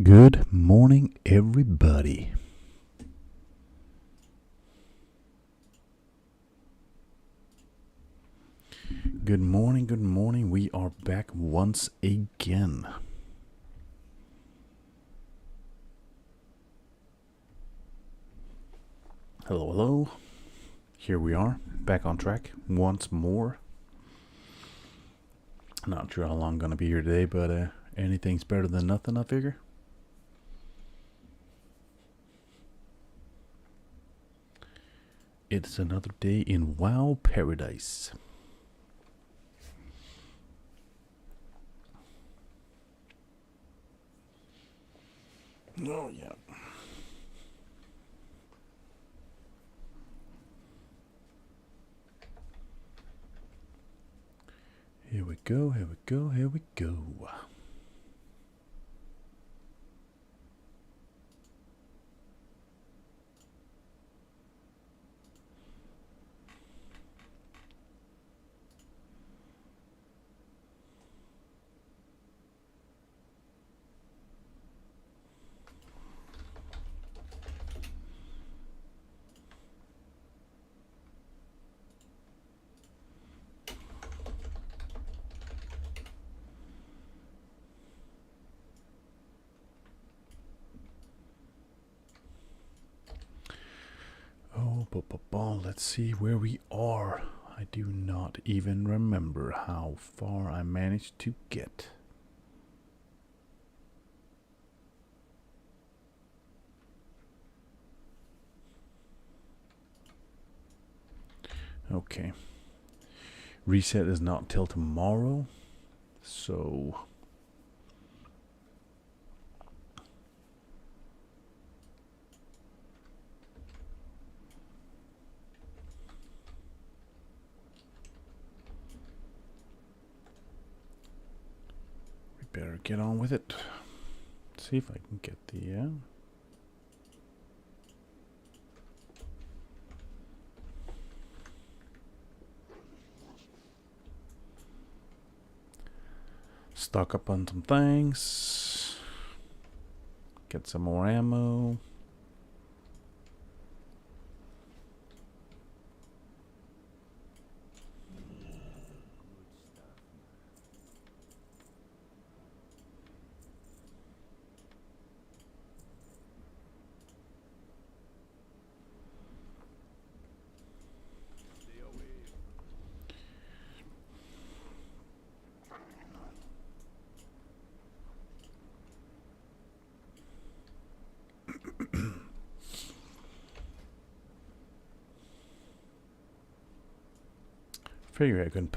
Good morning, everybody. Good morning, good morning. We are back once again. Hello, hello. Here we are, back on track once more. Not sure how long I'm going to be here today, but anything's better than nothing, I figure. It's another day in WoW Paradise. Oh, yeah. Here we go, here we go, here we go. Let's see where we are. I do not even remember how far I managed to get. Okay. Reset is not till tomorrow, so we better get on with it. See if I can get the stock up on some things. Get some more ammo.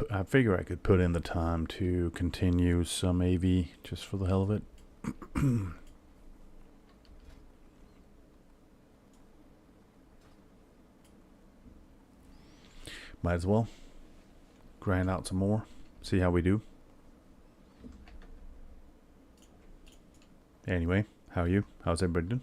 I figure I could put in the time to continue some AV just for the hell of it. Might as well grind out some more. See how we do. Anyway, how are you? How's everybody doing?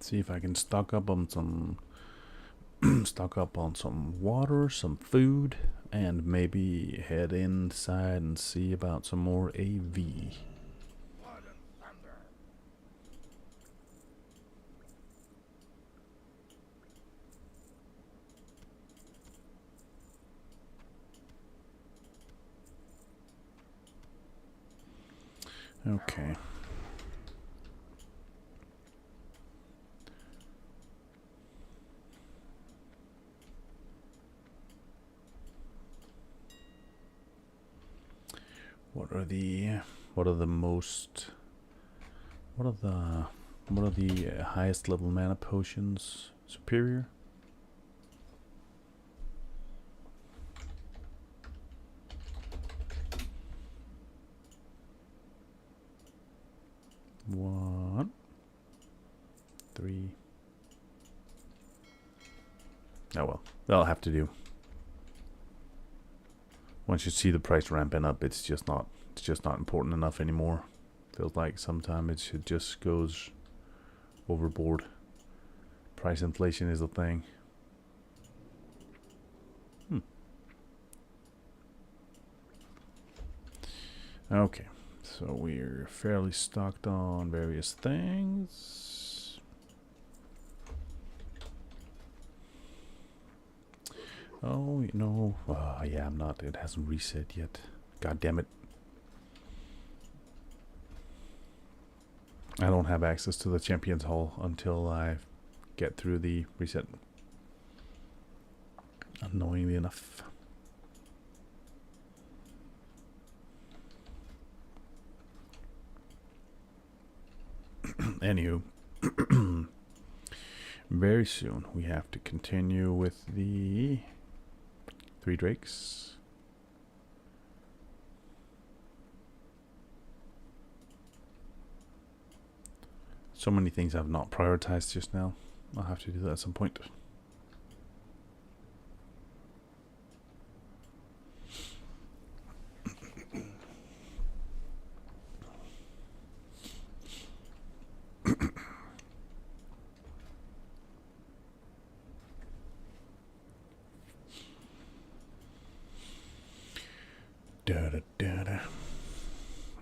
See if I can stock up on some water, some food, and maybe head inside and see about some more AV. Okay. What are the highest level mana potions? Superior? One, 3. Oh well, that'll have to do. Once you see the price ramping up, it's just not important enough anymore. Feels like sometimes it just goes overboard. Price inflation is a thing. Okay, so we're fairly stocked on various things. Oh, you know, yeah, I'm not. It hasn't reset yet. God damn it. I don't have access to the Champions Hall until I get through the reset. Annoyingly enough. Anywho, very soon we have to continue with the 3 drakes. So many things I've not prioritized just now. I'll have to do that at some point.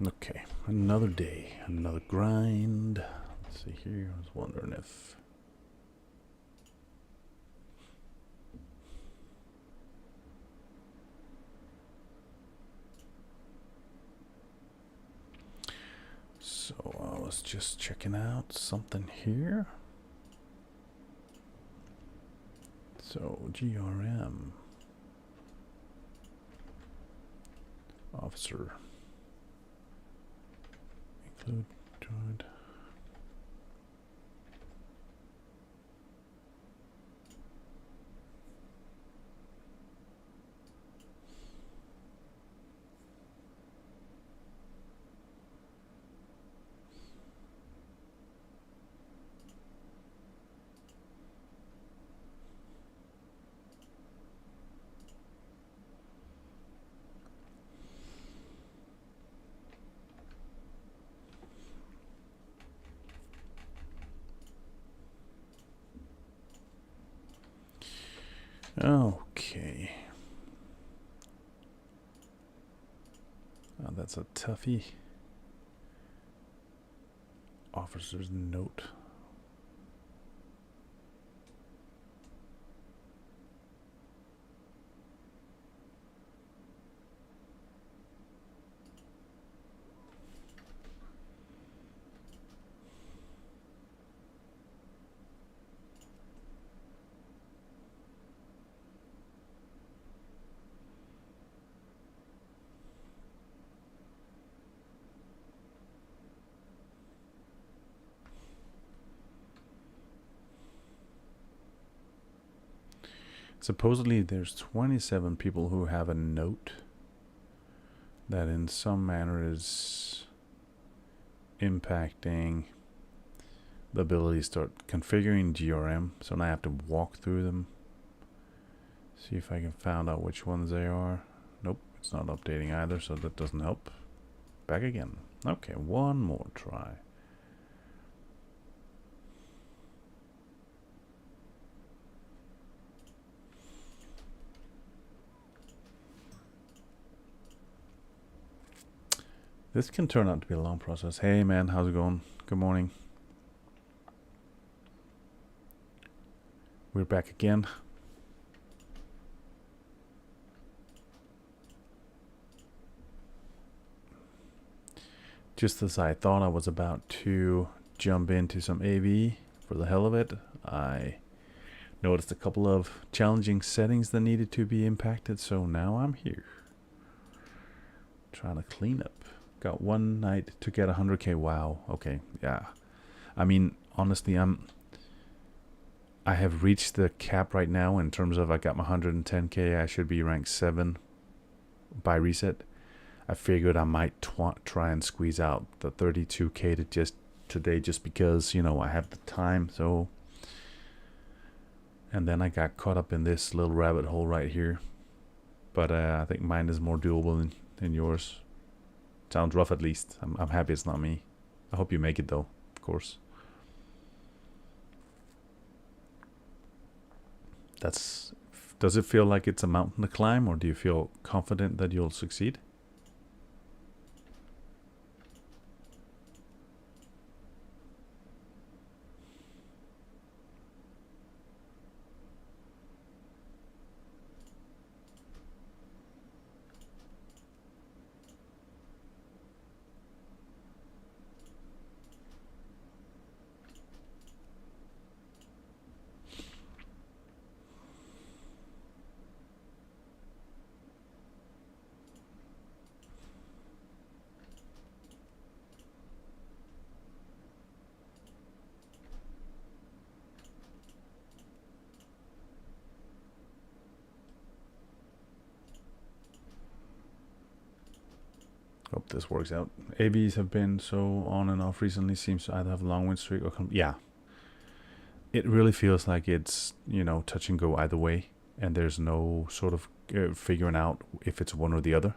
Okay, another day, another grind. Let's see here. I was wondering if so I was just checking out something here. So GRM officer include joined. Okay. Oh, that's a toughie. Officer's note. Supposedly there's 27 people who have a note that in some manner is impacting the ability to start configuring GRM. So now I have to walk through them, see if I can find out which ones they are. Nope, it's not updating either, so that doesn't help. Back again. Okay, one more try. This can turn out to be a long process. Hey man, how's it going? Good morning. We're back again. Just as I thought I was about to jump into some AV for the hell of it, I noticed a couple of challenging settings that needed to be impacted, so now I'm here. Trying to clean up. Got one night to get 100k. Wow. Okay. Yeah. I mean, honestly, I have reached the cap right now in terms of I got my 110k. I should be rank 7 by reset. I figured I might try and squeeze out the 32k to just today, just because, you know, I have the time. So, and then I got caught up in this little rabbit hole right here. But I think mine is more doable than yours. Sounds rough, at least. I'm happy it's not me. I hope you make it though, of course. Does it feel like it's a mountain to climb, or do you feel confident that you'll succeed? Hope this works out. AVs have been so on and off recently. Seems to either have a long win streak or yeah. It really feels like it's, you know, touch and go either way, and there's no sort of figuring out if it's one or the other.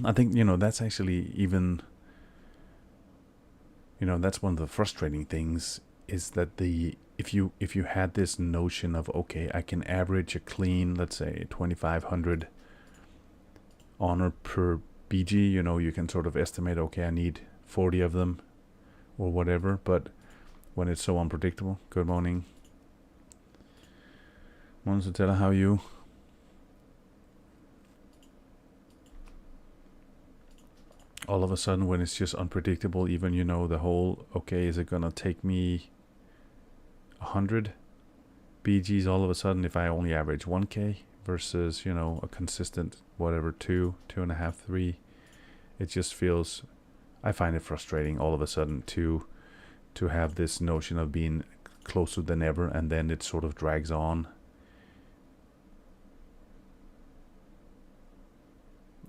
I think, you know, that's actually even, you know, that's one of the frustrating things, is that if you had this notion of, okay, I can average a clean, let's say 2500 honor per BG, you know, you can sort of estimate, okay, I need 40 of them or whatever. But when it's so unpredictable, good morning, Monstella, how are you? All of a sudden, when it's just unpredictable, even, you know, the whole, okay, is it gonna take me 100 BGs all of a sudden if I only average 1k versus, you know, a consistent whatever 2.5, 3? It just feels, I find it frustrating all of a sudden to have this notion of being closer than ever, and then it sort of drags on.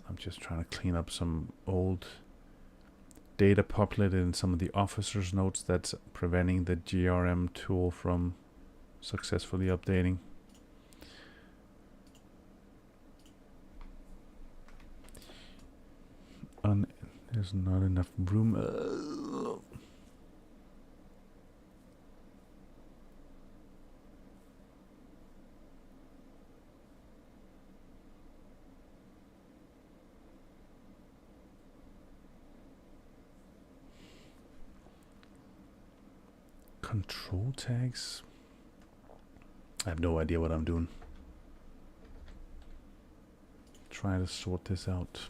I'm just trying to clean up some old data populated in some of the officers' notes that's preventing the GRM tool from successfully updating. There's not enough room. Control tags. I have no idea what I'm doing. Trying to sort this out.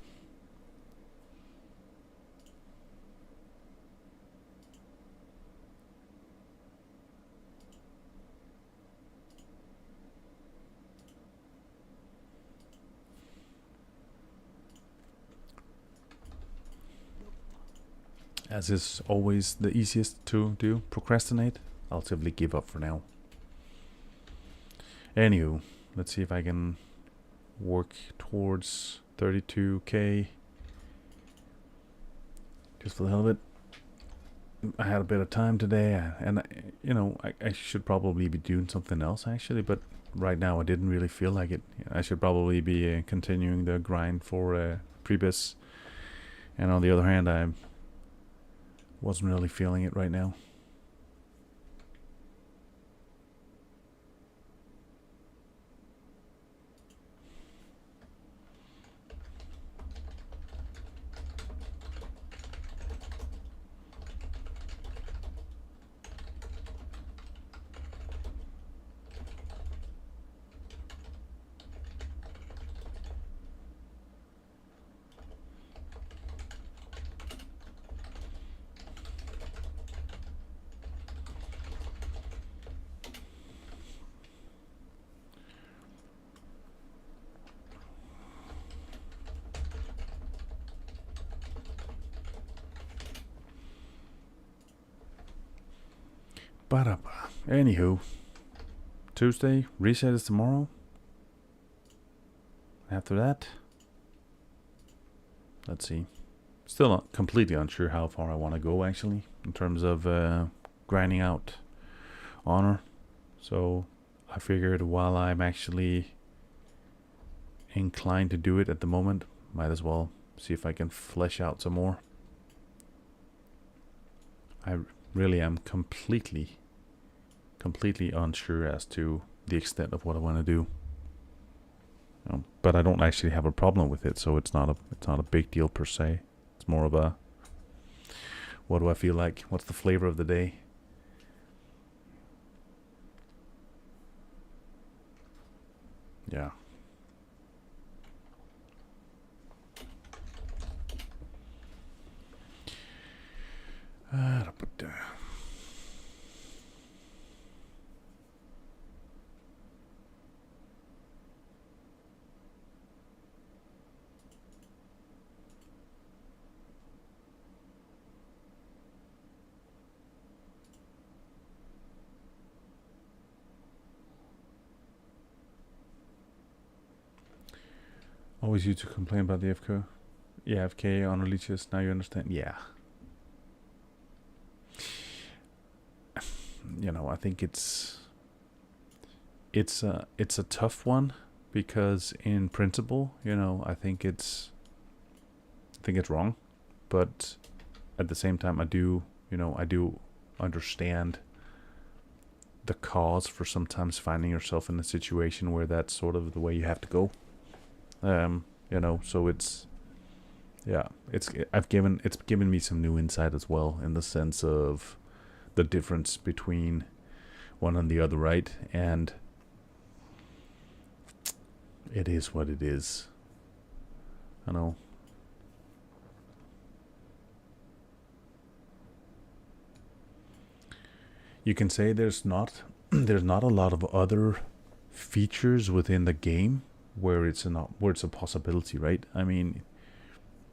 As is always the easiest to do, procrastinate. I'll simply give up for now. Anywho, let's see if I can work towards 32k. Just for the hell of it. I had a bit of time today, and you know, I should probably be doing something else actually, but right now I didn't really feel like it. I should probably be continuing the grind for Prebis, and on the other hand, I wasn't really feeling it right now. Anywho, Tuesday, reset is tomorrow. After that, let's see. Still not completely unsure how far I want to go, actually, in terms of grinding out honor. So I figured while I'm actually inclined to do it at the moment, might as well see if I can flesh out some more. I really am completely unsure as to the extent of what I want to do. But I don't actually have a problem with it, so it's not a big deal per se. It's more of a, what do I feel like? What's the flavor of the day? Yeah. Always used to complain about the FK. Yeah, FK honor leeches. Now you understand. Yeah. You know, I think it's a tough one, because in principle, you know, I think it's wrong, but at the same time, I do understand the cause for sometimes finding yourself in a situation where that's sort of the way you have to go. You know, so it's given me some new insight as well, in the sense of the difference between one and the other, right? And it is what it is. I know. You can say there's not a lot of other features within the game where it's a possibility, right? I mean,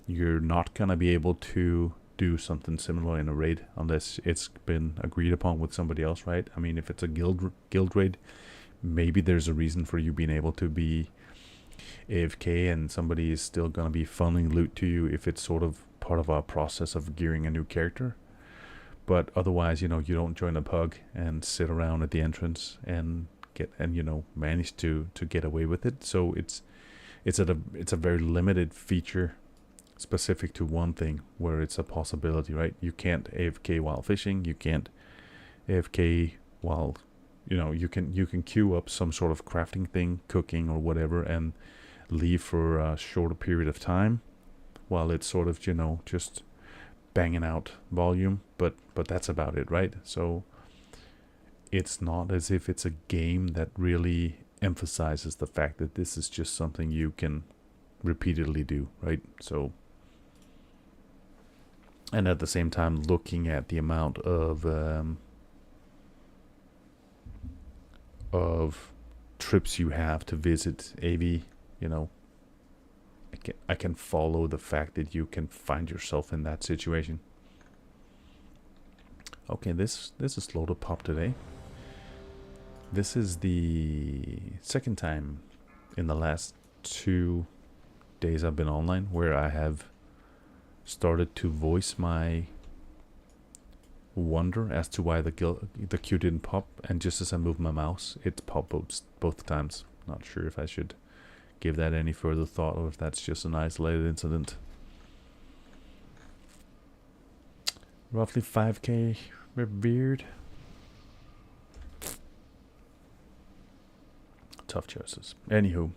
you're not gonna be able to do something similar in a raid unless it's been agreed upon with somebody else, right? I mean, if it's a guild raid, maybe there's a reason for you being able to be AFK and somebody is still gonna be funneling loot to you if it's sort of part of a process of gearing a new character. But otherwise, you know, you don't join a pug and sit around at the entrance and manage to get away with it. So it's a very limited feature specific to one thing where it's a possibility, right? You can't AFK while fishing. You can't AFK while, you can queue up some sort of crafting thing, cooking or whatever, and leave for a shorter period of time while it's sort of, just banging out volume, but that's about it, right? So it's not as if it's a game that really emphasizes the fact that this is just something you can repeatedly do, right? So, and at the same time, looking at the amount of trips you have to visit AV, I can follow the fact that you can find yourself in that situation. Okay, this is slow to pop today. This is the second time in the last 2 days I've been online where I have started to voice my wonder as to why the queue didn't pop, and just as I move my mouse, it popped both times. Not sure if I should give that any further thought or if that's just an isolated incident. Roughly 5k revered. Tough choices. Anywho,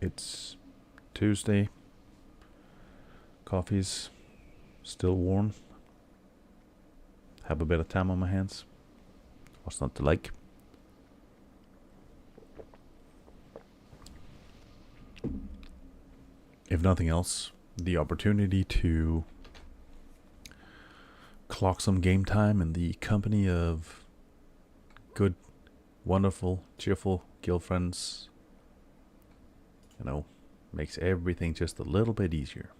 it's Tuesday. Coffee's still warm. Have a bit of time on my hands. What's not to like? If nothing else, the opportunity to clock some game time in the company of good, wonderful, cheerful guild friends, makes everything just a little bit easier.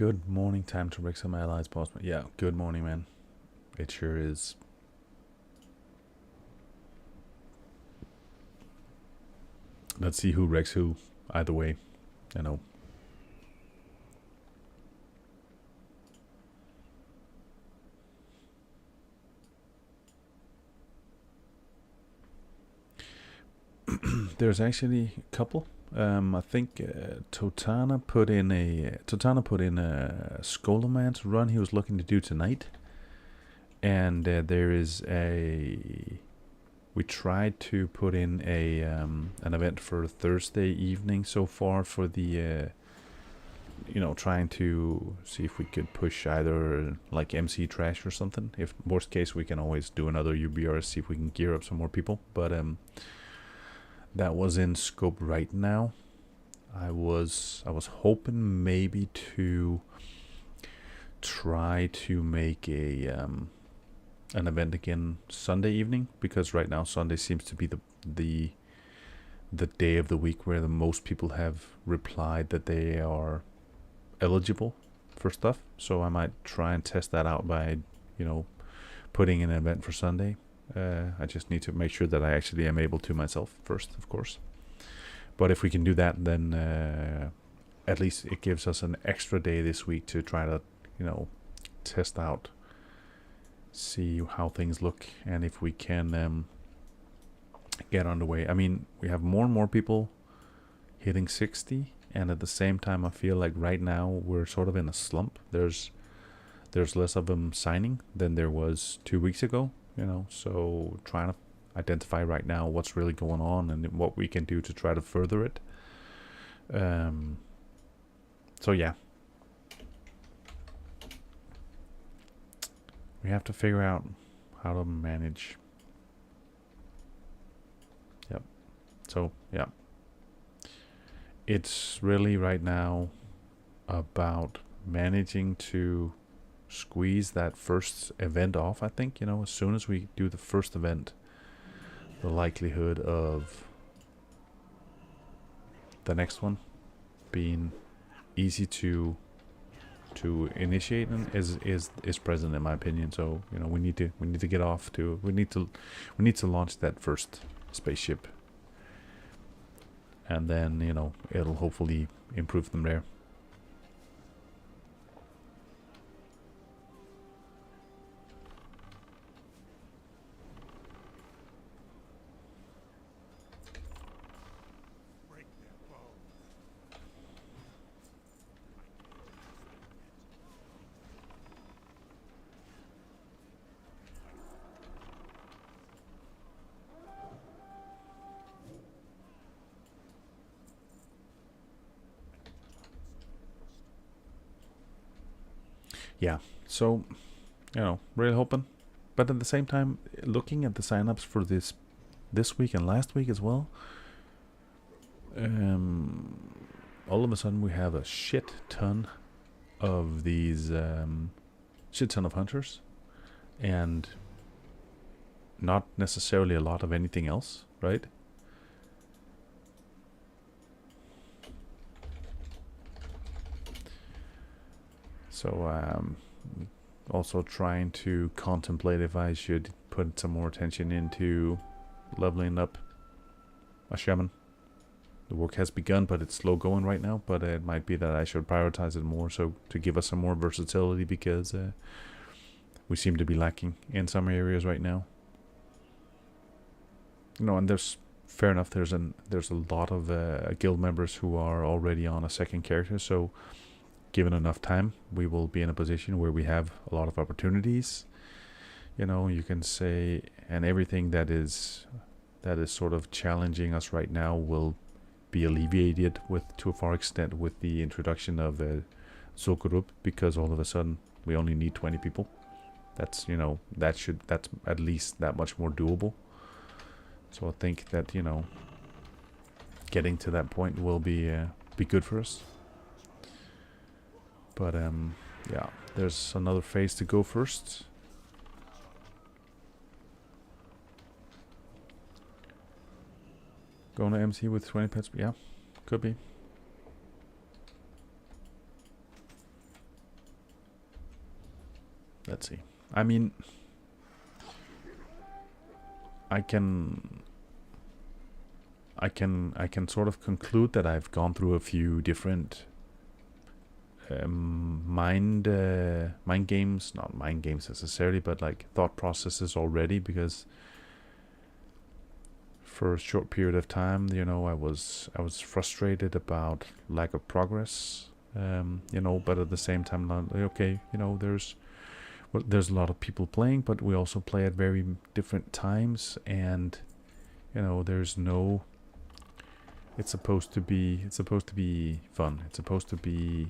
Good morning, time to wreck some allies, boss. Yeah, good morning, man. It sure is. Let's see who wrecks who. Either way, you know. There's actually a couple. I think Totana put in a Scholomance run he was looking to do tonight, and there is a. We tried to put in a an event for Thursday evening so far for the trying to see if we could push either like MC Trash or something. If worst case, we can always do another UBR, see if we can gear up some more people. But that was in scope right now. I was hoping maybe to try to make a an event again Sunday evening, because right now Sunday seems to be the day of the week where the most people have replied that they are eligible for stuff. So I might try and test that out by putting an event for Sunday. I just need to make sure that I actually am able to myself first, of course. But if we can do that, then at least it gives us an extra day this week to try to test out, see how things look, and if we can get underway. I mean, we have more and more people hitting 60, and at the same time I feel like right now we're sort of in a slump. There's less of them signing than there was 2 weeks ago, so trying to identify right now what's really going on and what we can do to try to further it. So yeah, we have to figure out how to manage. Yep. So yeah, it's really right now about managing to squeeze that first event off. I think as soon as we do the first event, the likelihood of the next one being easy to initiate is present, in my opinion. So we need to get off to we need to launch that first spaceship, and then it'll hopefully improve from there. Yeah, so really hoping, but at the same time, looking at the signups for this week and last week as well, all of a sudden we have a shit ton of these shit ton of hunters, and not necessarily a lot of anything else, right? So also trying to contemplate if I should put some more attention into leveling up a shaman. The work has begun, but it's slow going right now. But it might be that I should prioritize it more, so to give us some more versatility, because we seem to be lacking in some areas right now. And there's fair enough. There's a lot of guild members who are already on a second character, so given enough time, we will be in a position where we have a lot of opportunities. You can say, and everything that is sort of challenging us right now will be alleviated to a far extent with the introduction of Zul'Gurub, because all of a sudden we only need 20 people. That's that's at least that much more doable. So I think that getting to that point will be good for us. But yeah, there's another phase to go first. Going to MC with 20 pets, yeah, could be. Let's see. I mean, I can sort of conclude that I've gone through a few different mind games, not mind games necessarily, but like thought processes already, because for a short period of time, you know, I was frustrated about lack of progress, you know, but at the same time, okay, you know, there's a lot of people playing, but we also play at very different times, and you know, there's no, it's supposed to be fun. It's supposed to be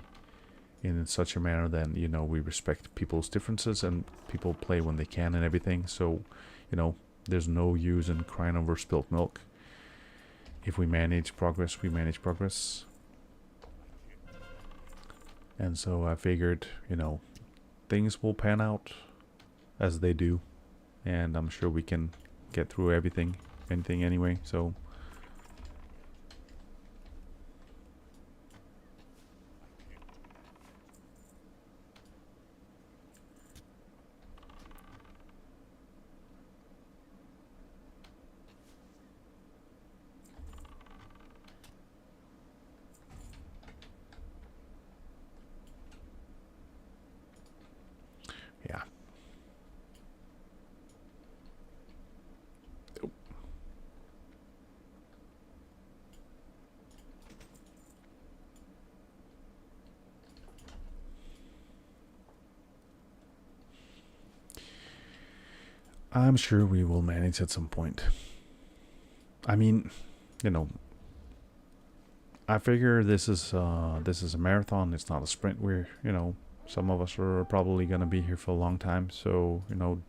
in such a manner that, you know, we respect people's differences and people play when they can and everything. So, you know, there's no use in crying over spilt milk. If we manage progress, we manage progress. And so I figured, you know, things will pan out as they do, and I'm sure we can get through anything anyway. So yeah. I'm sure we will manage at some point. I mean, you know, I figure this is a marathon. It's not a sprint. We're, you know, some of us are probably gonna be here for a long time. So, you know,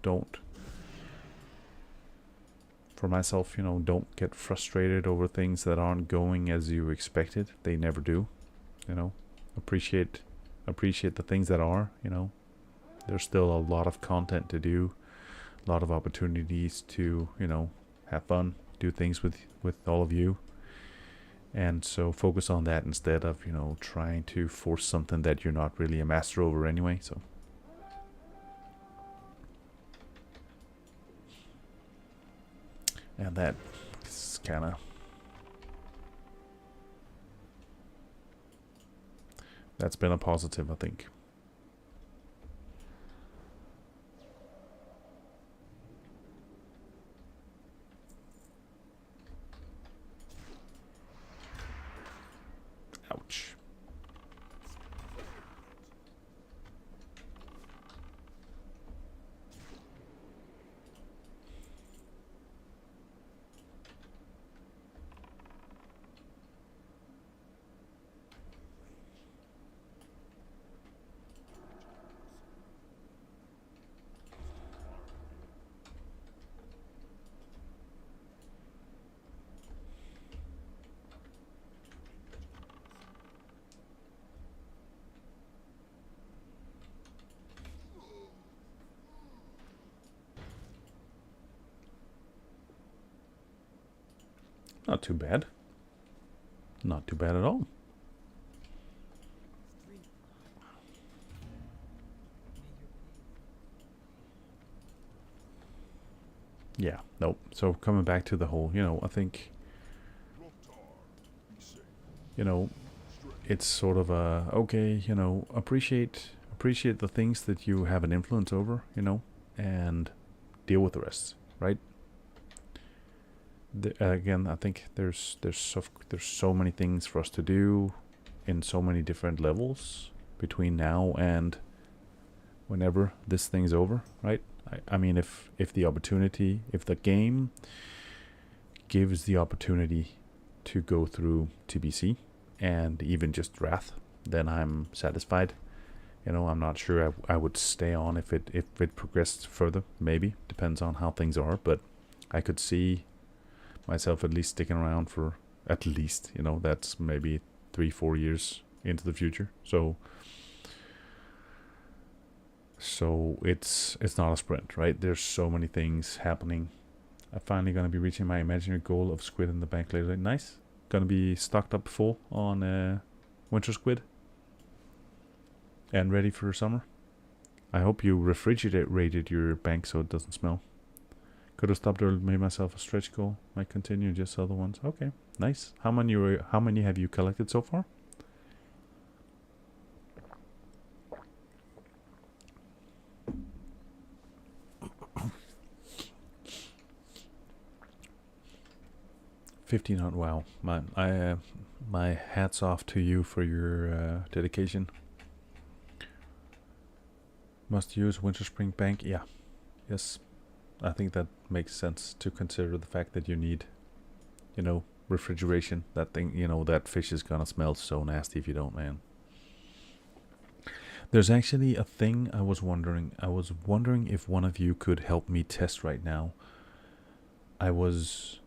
for myself, you know, don't get frustrated over things that aren't going as you expected. They never do. You know, appreciate the things that are. You know, there's still a lot of content to do, a lot of opportunities to, you know, have fun, do things with all of you. And so focus on that instead of, you know, trying to force something that you're not really a master over anyway. So and that is kind of, that's been a positive, I think. Ouch. Not too bad. Not too bad at all. Yeah, nope. So coming back to the whole, you know, I think, you know, it's sort of a, okay, you know, appreciate the things that you have an influence over, you know, and deal with the rest, right? Again, I think there's so many things for us to do in so many different levels between now and whenever this thing's over, right? I mean, if the opportunity, if the game gives the opportunity to go through TBC and even just Wrath, then I'm satisfied. You know, I'm not sure I would stay on if it progressed further. Maybe depends on how things are, but I could see myself at least sticking around for at least, you know, that's maybe 3-4 years into the future. So it's not a sprint, right? There's so many things happening. I'm finally gonna be reaching my imaginary goal of squid in the bank later. Nice. Gonna be stocked up full on winter squid and ready for summer. I hope you refrigerated your bank so it doesn't smell. Could have stopped or made myself a stretch goal. Might continue just other ones. Okay, nice. How many have you collected so far? $1,500. Wow, my hats off to you for your dedication. Must use winter spring bank. Yeah, yes. I think that makes sense to consider the fact that you need, refrigeration. That thing, that fish is gonna smell so nasty if you don't, man. There's actually a thing I was wondering. I was wondering if one of you could help me test right now. I was,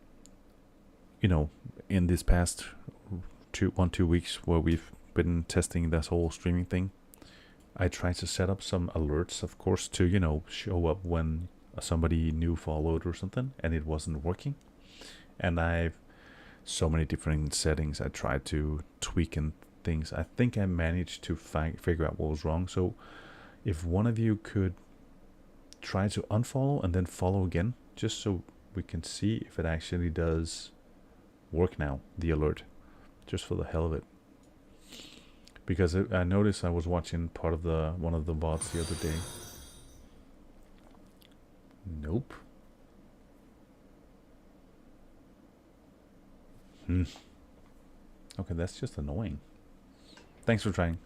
in this past 2 weeks where we've been testing this whole streaming thing, I tried to set up some alerts, of course, to, show up when somebody new followed or something, and it wasn't working. And I've so many different settings I tried to tweak and things. I think I managed to figure out what was wrong. So if one of you could try to unfollow and then follow again, just so we can see if it actually does work now, the alert, just for the hell of it. Because I noticed I was watching part of one of the VODs the other day. Nope. Okay, that's just annoying. Thanks for trying.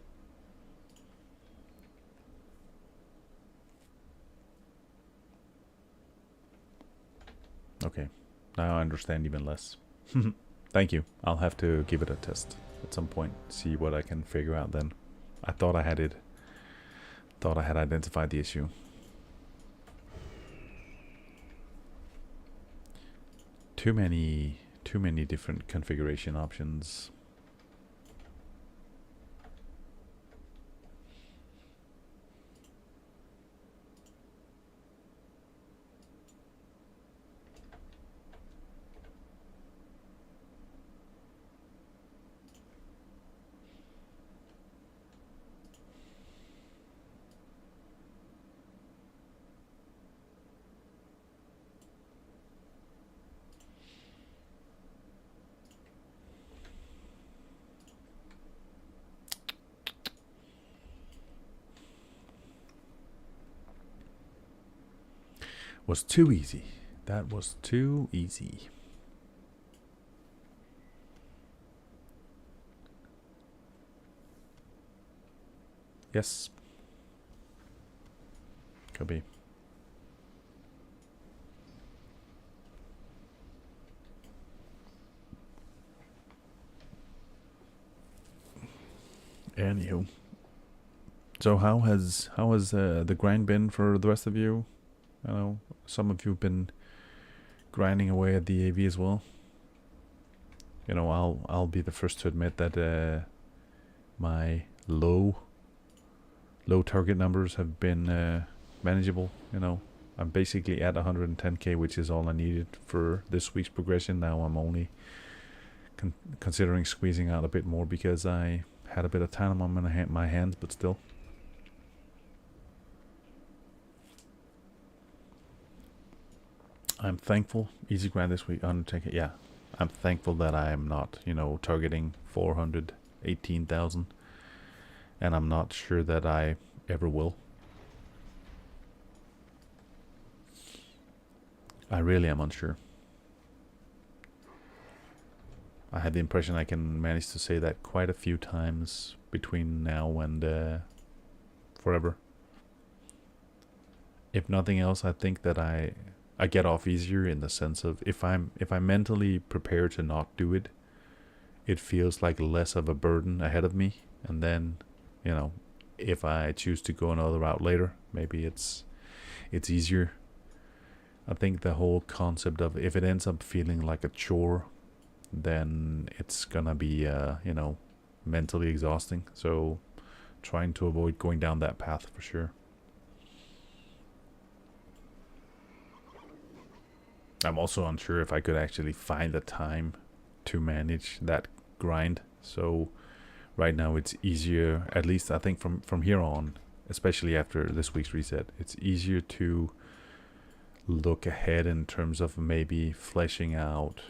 Okay, now I understand even less. Thank you. I'll have to give it a test at some point, see what I can figure out then. I thought I had identified the issue. Too many different configuration options. Was too easy. That was too easy. Yes. Could be. Anywho. So how has the grind been for the rest of you? I know some of you have been grinding away at the AV as well. I'll be the first to admit that my low target numbers have been manageable. I'm basically at 110k, which is all I needed for this week's progression. Now I'm only considering squeezing out a bit more because I had a bit of time on my hands, but still. I'm thankful. Easy grind this week, 110k. Yeah, I'm thankful that I am not, targeting 418,000, and I'm not sure that I ever will. I really am unsure. I had the impression I can manage to say that quite a few times between now and forever. If nothing else, I think that I get off easier in the sense of if I'm mentally prepared to not do it, it feels like less of a burden ahead of me. And then, if I choose to go another route later, maybe it's easier. I think the whole concept of if it ends up feeling like a chore, then it's gonna be mentally exhausting. So trying to avoid going down that path for sure. I'm also unsure if I could actually find the time to manage that grind. So right now it's easier, at least I think from here on, especially after this week's reset. It's easier to look ahead in terms of maybe fleshing out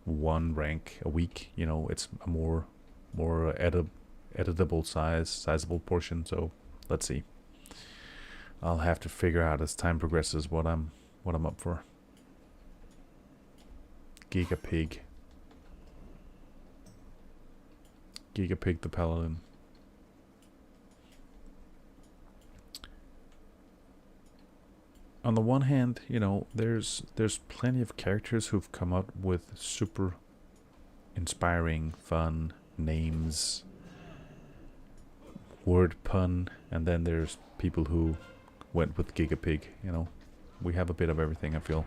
one rank a week. You know, it's a more editable sizable portion. So let's see. I'll have to figure out as time progresses what I'm up for. Gigapig the Paladin. On the one hand, you know, there's plenty of characters who've come up with super inspiring, fun names, word pun, and then there's people who went with Gigapig. You know, we have a bit of everything, I feel.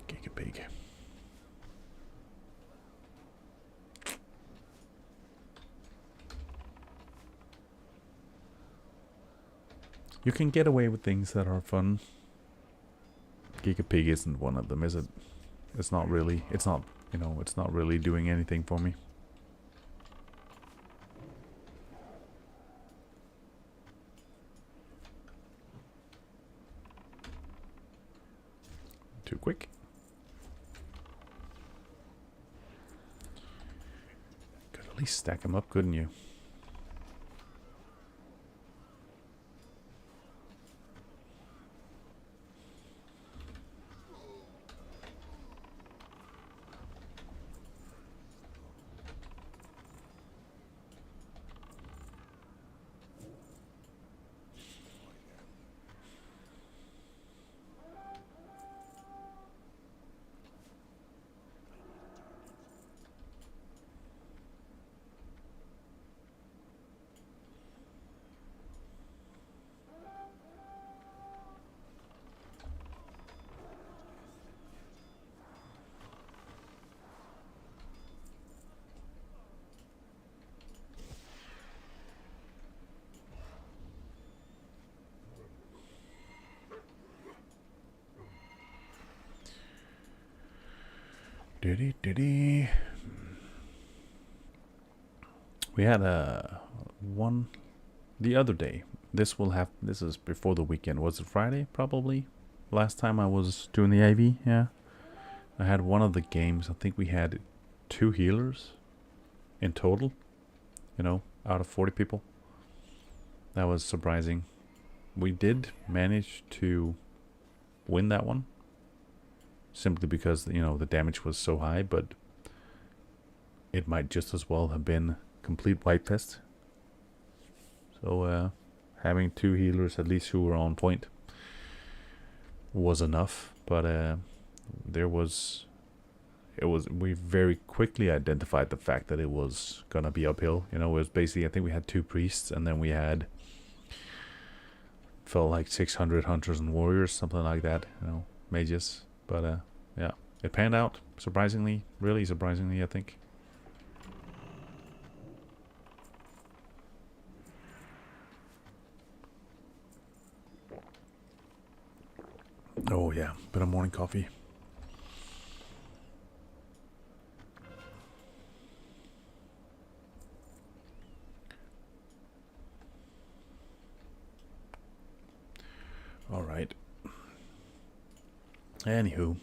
Gigapig. You can get away with things that are fun. Gigapig isn't one of them, is it? It's not really. It's not, you know, it's not really doing anything for me. Too quick. Could at least stack them up, couldn't you? We had one the other day. This is before the weekend. Was it Friday? Probably. Last time I was doing the AV, yeah. I had one of the games. I think we had 2 healers in total. You know, out of 40 people. That was surprising. We did manage to win that one. Simply because, you know, the damage was so high, but it might just as well have been complete White Fest. So having 2 healers at least who were on point was enough. But we very quickly identified the fact that it was gonna be uphill. You know, it was basically, I think we had 2 priests, and then we had, felt like 600 hunters and warriors, something like that. You know, mages. But yeah, it panned out surprisingly, really surprisingly, I think. Oh yeah, bit of morning coffee. All right. Anywho.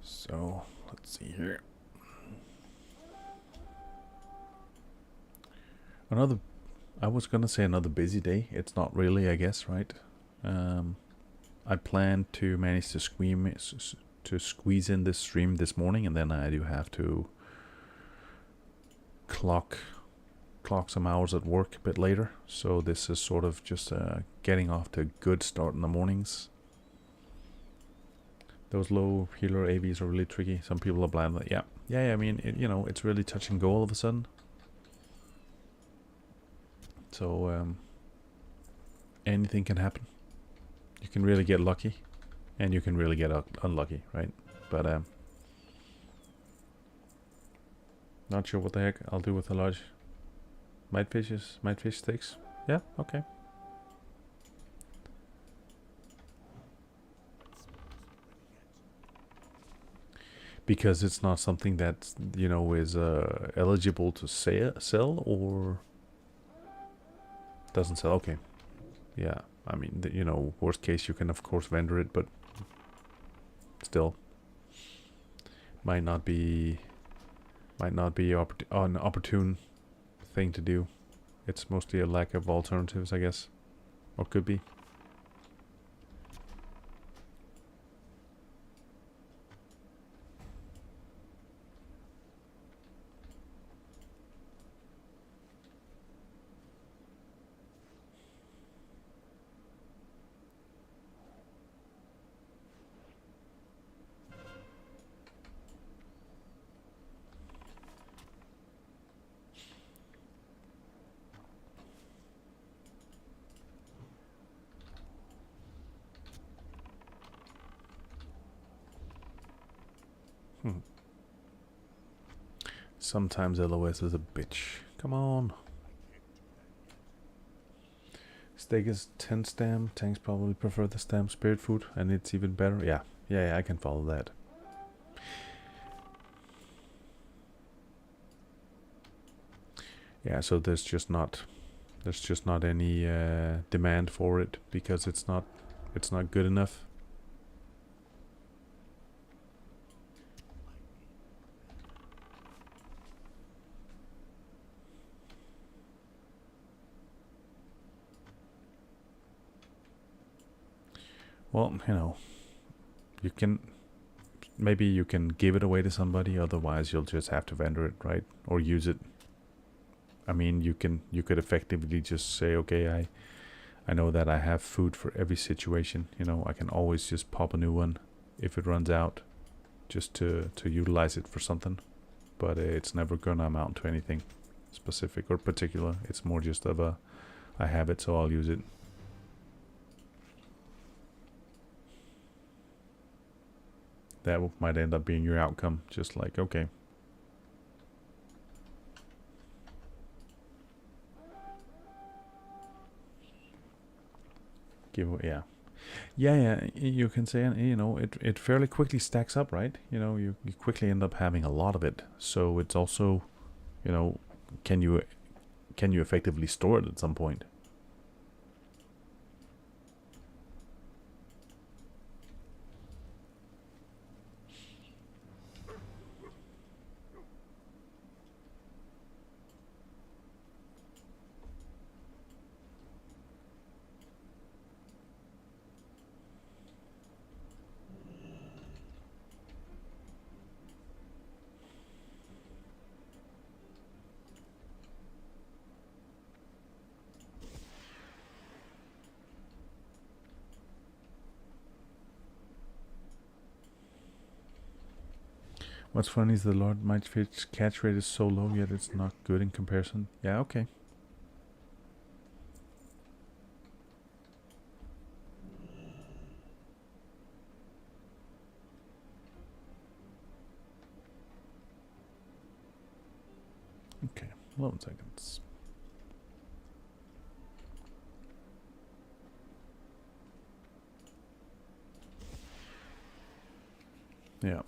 So, let's see here. I was gonna say another busy day. It's not really, I guess, right? I plan to manage to squeeze in this stream this morning, and then I do have to clock some hours at work a bit later. So this is sort of just getting off to a good start in the mornings. Those low healer AVs are really tricky. Some people are blind. Yeah. I mean, you know, it's really touch and go all of a sudden. So anything can happen. You can really get lucky, and you can really get unlucky, right? But not sure what the heck I'll do with the large might fish sticks. Yeah, okay. Because it's not something that, you know, is eligible to sell or doesn't sell. Okay. Yeah, I mean, you know, worst case you can of course vendor it, but still might not be an opportune thing to do. It's mostly a lack of alternatives, I guess, or could be. Sometimes LOS is a bitch. Come on. Steak is 10 stam. Tanks probably prefer the stam spirit food, and it's even better. Yeah, yeah, I can follow that. Yeah, so there's just not any demand for it because it's not good enough. Well, you know, maybe you can give it away to somebody, otherwise you'll just have to vendor it, right? Or use it. I mean, you could effectively just say, okay, I know that I have food for every situation, you know, I can always just pop a new one if it runs out, just to utilize it for something. But it's never gonna amount to anything specific or particular. It's more just of a, I have it, so I'll use it. That might end up being your outcome, just like, okay. Yeah, you can say, you know, it fairly quickly stacks up, right? You know, you quickly end up having a lot of it, so it's also, you know, can you effectively store it at some point? What's funny is the Lord Mightfish catch rate is so low, yet it's not good in comparison. Yeah, okay. Okay, 11 seconds. Yeah.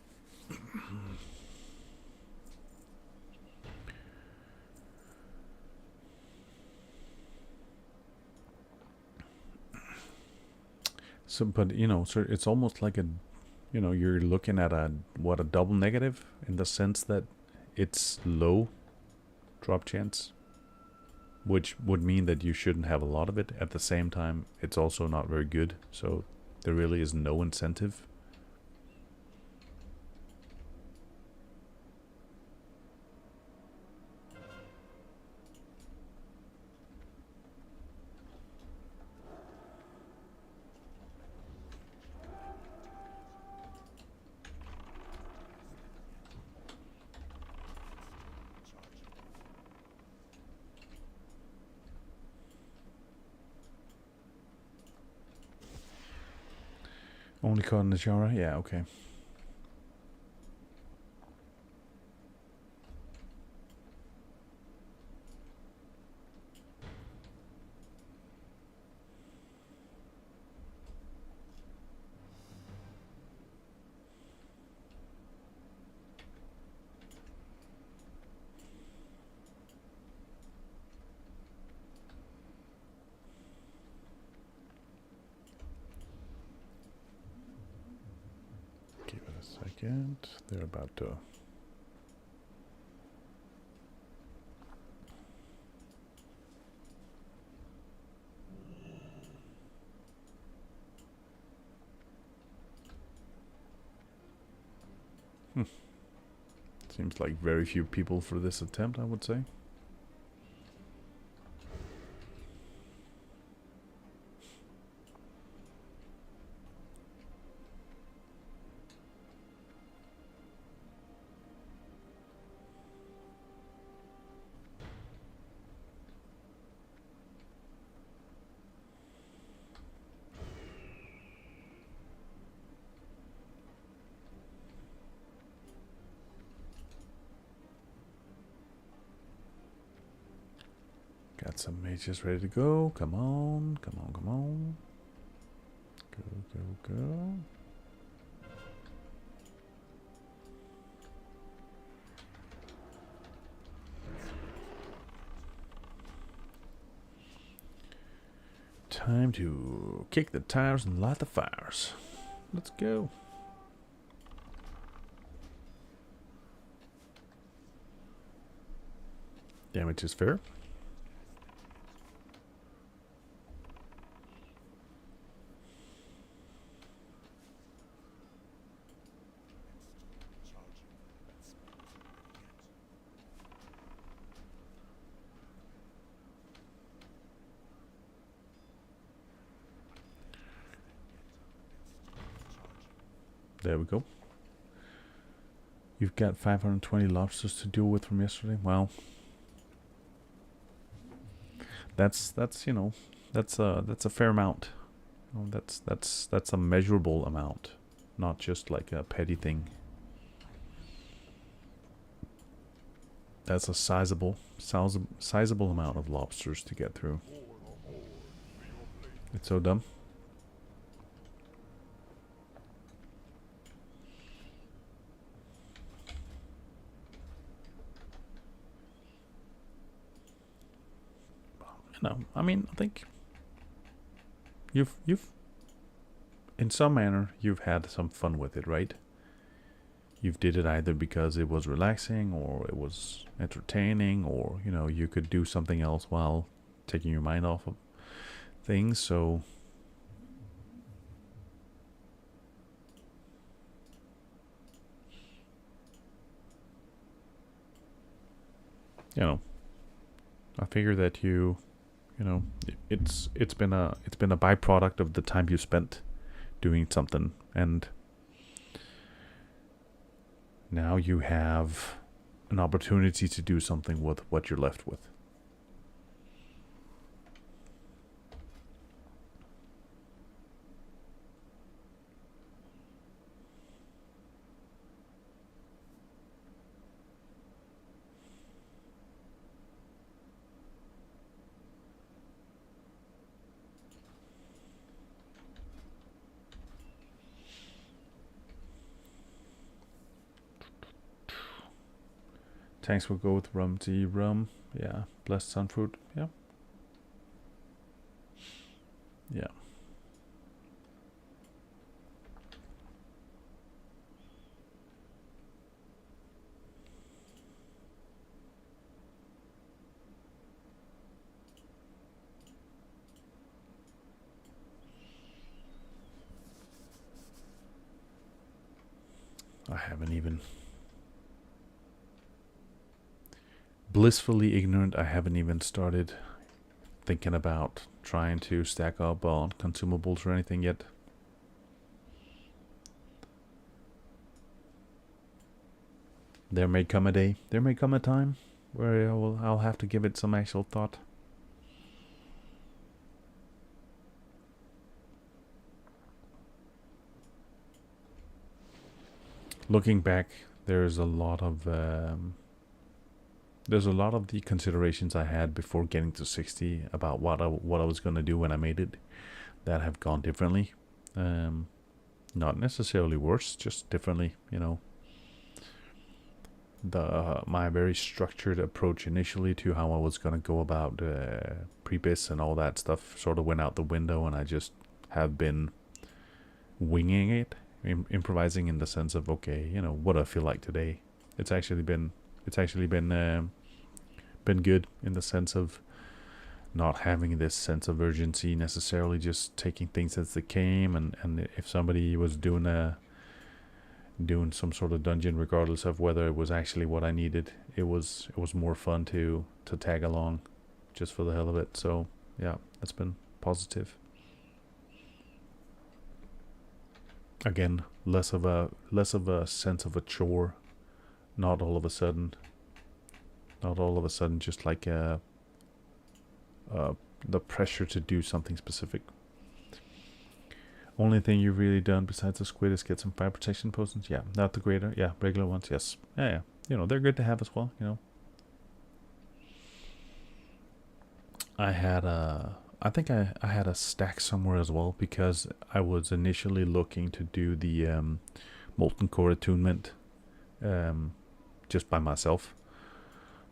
So, but you know, so it's almost like a, you know, you're looking at a double negative in the sense that it's low drop chance, which would mean that you shouldn't have a lot of it. At the same time, it's also not very good, so there really is no incentive. Only caught in the genre? Yeah, okay. Give it a second. They're about to... Seems like very few people for this attempt, I would say. Got some mages ready to go. Come on, come on, come on. Go, go, go. Time to kick the tires and light the fires. Let's go. Damage is fair. There we go. You've got 520 lobsters to deal with from yesterday. Well, that's you know, that's a fair amount. You know, that's a measurable amount, not just like a petty thing. That's a sizable amount of lobsters to get through. It's so dumb. No, I mean, I think you've in some manner you've had some fun with it, right? You've did it either because it was relaxing or it was entertaining, or you know, you could do something else while taking your mind off of things. So you know, I figure that you know, it's been a byproduct of the time you spent doing something, and now you have an opportunity to do something with what you're left with. Tanks will go with rum tea, rum. Yeah, blessed sunfruit. Yeah. Yeah. I haven't even... Blissfully ignorant, I haven't even started thinking about trying to stack up on consumables or anything yet. There may come a day, there may come a time where I'll have to give it some actual thought. looking back, there's a lot of the considerations I had before getting to 60 about what I was gonna do when I made it that have gone differently. Not necessarily worse, just differently. My very structured approach initially to how I was gonna go about pre-bits and all that stuff sort of went out the window, and I just have been winging it, improvising in the sense of, okay, what do I feel like today. It's actually been good in the sense of not having this sense of urgency necessarily, just taking things as they came, and if somebody was doing some sort of dungeon, regardless of whether it was actually what I needed, it was more fun to tag along just for the hell of it. So yeah, that's been positive. Again, less of a sense of a chore, not all of a sudden just like the pressure to do something specific. Only thing you've really done besides the squid is get some fire protection potions. Yeah, not the greater. Yeah, regular ones. Yes. Yeah. They're good to have as well. I think I had a stack somewhere as well, because I was initially looking to do the molten core attunement just by myself.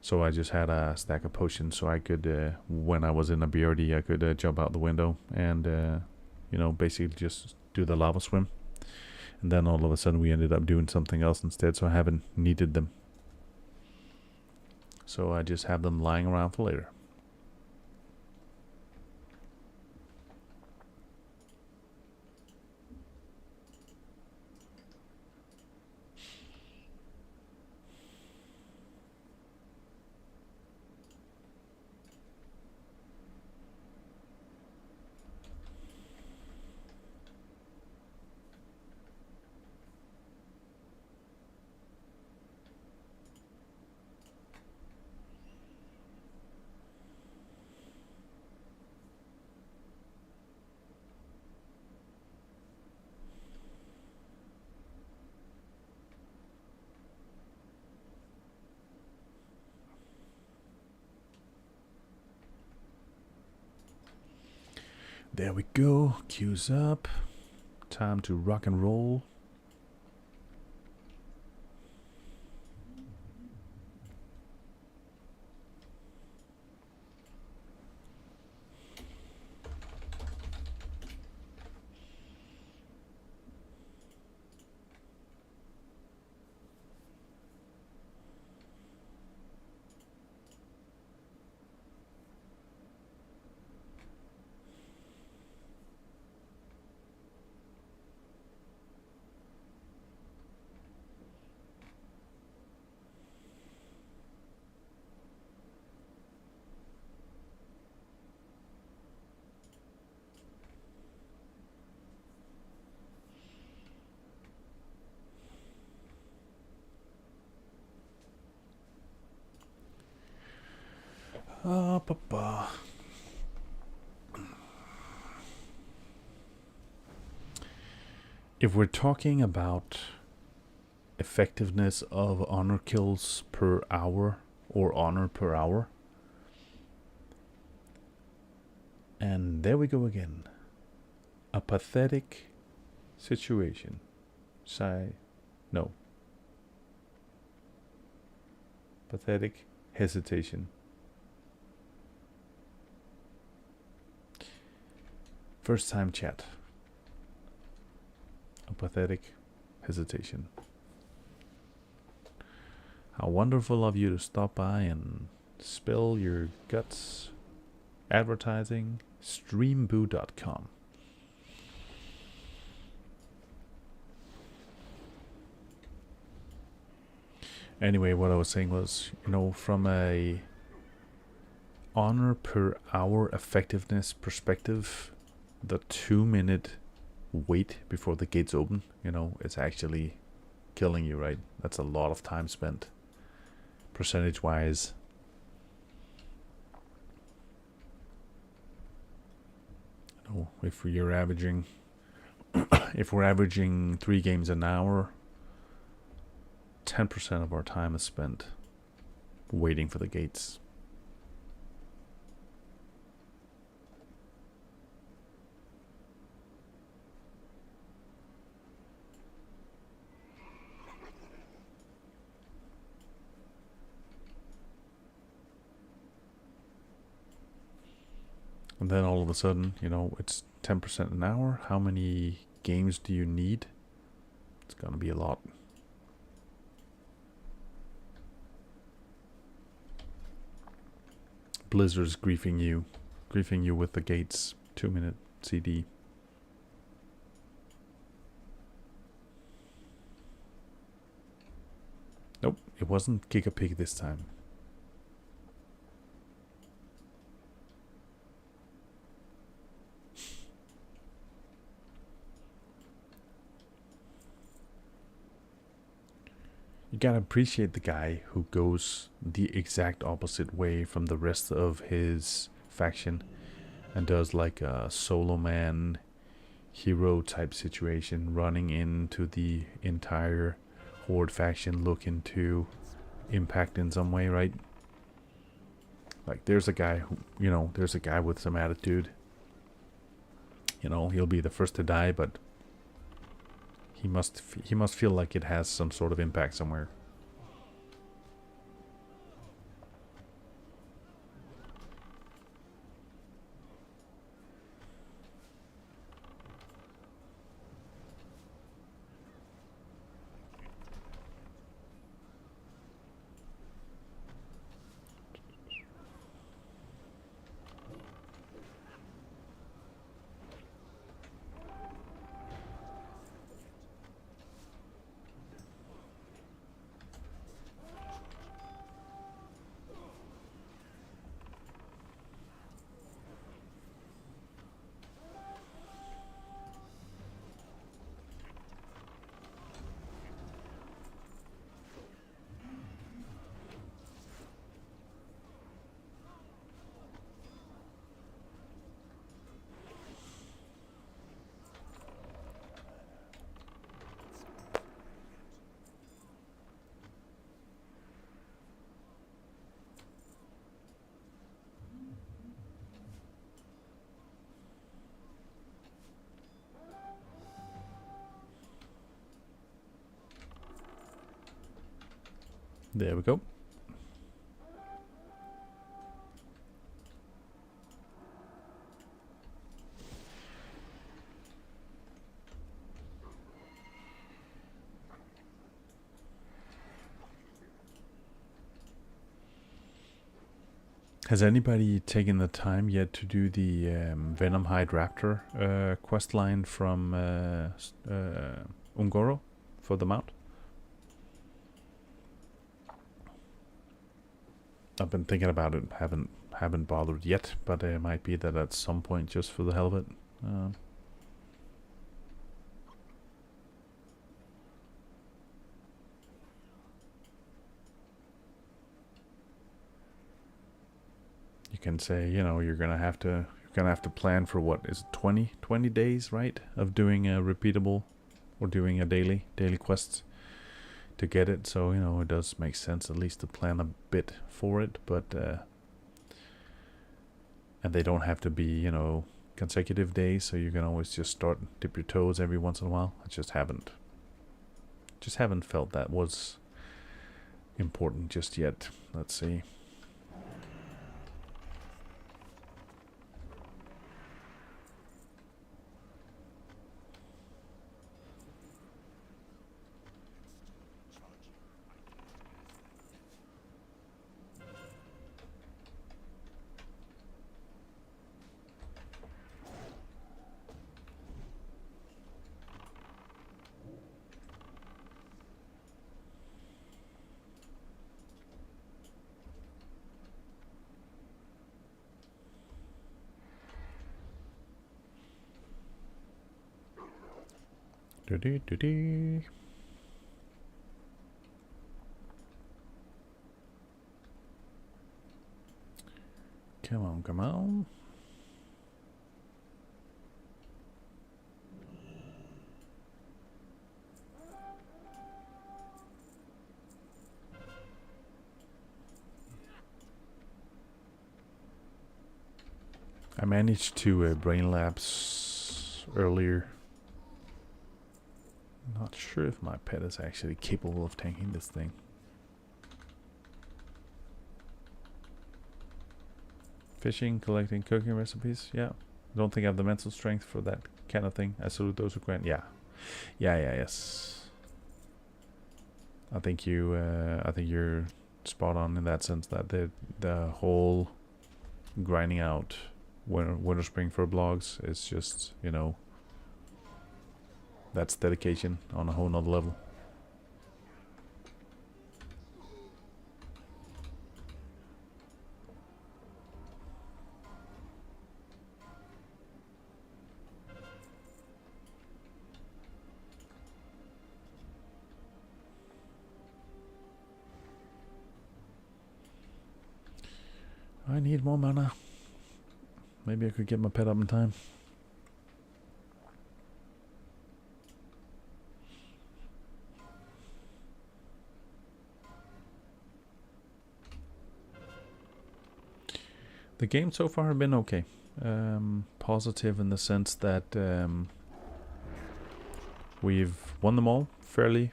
So I just had a stack of potions, so I could, when I was in a BRD, I could jump out the window and basically just do the lava swim. And then all of a sudden we ended up doing something else instead, so I haven't needed them. So I just have them lying around for later. There we go. Queues up. Time to rock and roll. If we're talking about effectiveness of honor kills per hour or honor per hour, and there we go again. A pathetic situation. Pathetic hesitation. First time chat. A pathetic hesitation. How wonderful of you to stop by and spill your guts. Advertising, streamboo.com. Anyway, what I was saying was, from a honor per hour effectiveness perspective, the 2-minute wait before the gates open, it's actually killing you, right? That's a lot of time spent, percentage wise. If we're averaging 3 games an hour, 10% of our time is spent waiting for the gates. And then all of a sudden, you know, it's 10% an hour. How many games do you need? It's gonna be a lot. Blizzard's griefing you with the gates 2-minute CD. Nope, it wasn't Gigapig this time. You gotta appreciate the guy who goes the exact opposite way from the rest of his faction and does like a solo man hero type situation, running into the entire Horde faction looking to impact in some way, right? Like there's a guy who, you know, there's a guy with some attitude. You know, he'll be the first to die, but he must feel like it has some sort of impact somewhere. There we go. Has anybody taken the time yet to do the Venomhide Raptor quest line from Ungoro for the mount? I've been thinking about it, haven't bothered yet, but it might be that at some point, just for the hell of it. You can say, you know, you're gonna have to plan for what is it, 20 days, right, of doing a repeatable or doing a daily quests to get it. So, you know, it does make sense at least to plan a bit for it, but and they don't have to be, you know, consecutive days, so you can always just start and dip your toes every once in a while. I just haven't felt that was important just yet. Let's see. Do-do-do-do. Come on, come on. I managed to brain lapse earlier. Not sure if my pet is actually capable of tanking this thing. Fishing, collecting, cooking recipes. Yeah. Don't think I have the mental strength for that kind of thing. I salute those who grant. Yeah. Yes. I think you're spot on in that sense that the whole grinding out winter spring for blogs is just, you know, that's dedication on a whole nother level. I need more mana. Maybe I could get my pet up in time. The game so far have been okay. Positive in the sense that we've won them all fairly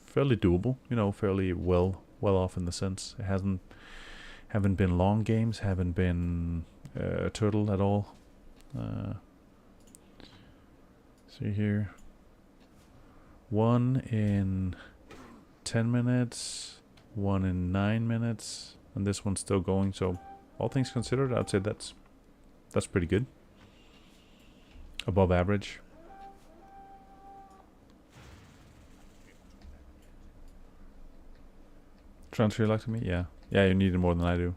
doable. You know, fairly well off in the sense it haven't been long games, haven't been a turtle at all. See here, 1 in 10 minutes, 1 in 9 minutes, and this one's still going. So all things considered, I'd say that's pretty good. Above average. Transfer like to me? Yeah. Yeah, you need it more than I do.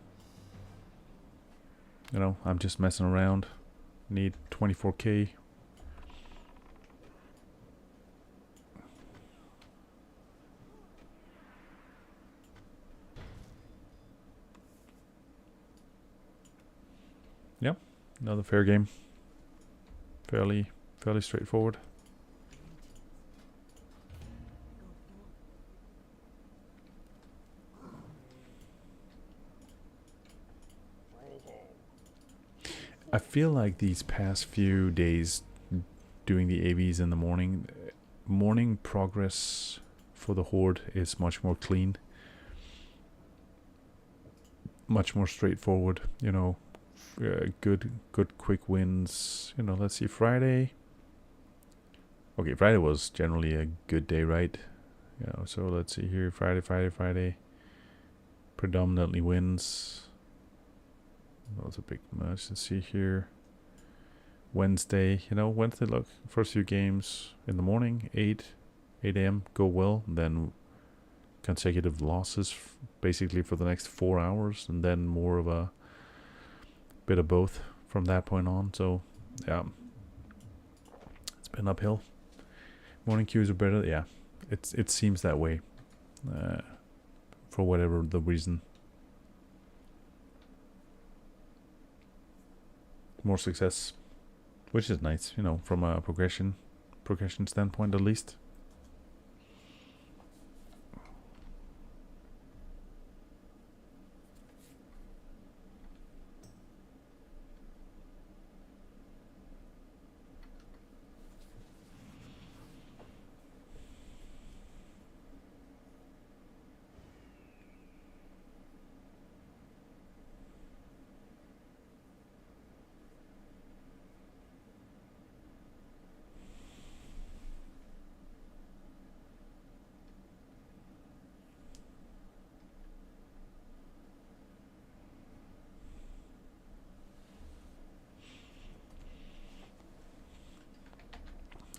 You know, I'm just messing around. Need 24k. Yep, another fair game. Fairly straightforward. I feel like these past few days doing the AVs in the morning progress for the Horde is much more clean. Much more straightforward, you know. Good quick wins. You know, let's see, Friday. Okay, Friday was generally a good day, right? You know, so let's see here, Friday. Predominantly wins. That was a bit much. Let's see here. Wednesday, you know, Wednesday, look, first few games in the morning, 8 a.m. go well, then consecutive losses basically for the next 4 hours, and then more of a bit of both from that point on. So yeah, it's been uphill. Morning queues are better. Yeah, it seems that way for whatever the reason. More success, which is nice, you know, from a progression standpoint at least.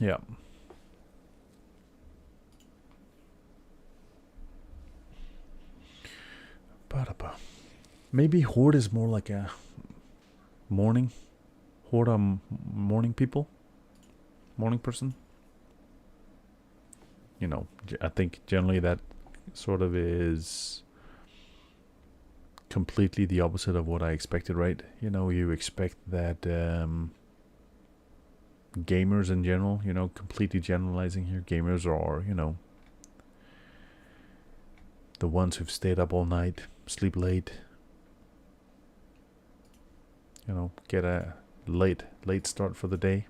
Yeah. Maybe Horde is more like a morning morning people, morning person. You know, I think generally that sort of is completely the opposite of what I expected, right? You know, you expect that gamers in general, you know, completely generalizing here, gamers are, you know, the ones who've stayed up all night, sleep late, you know, get a late start for the day.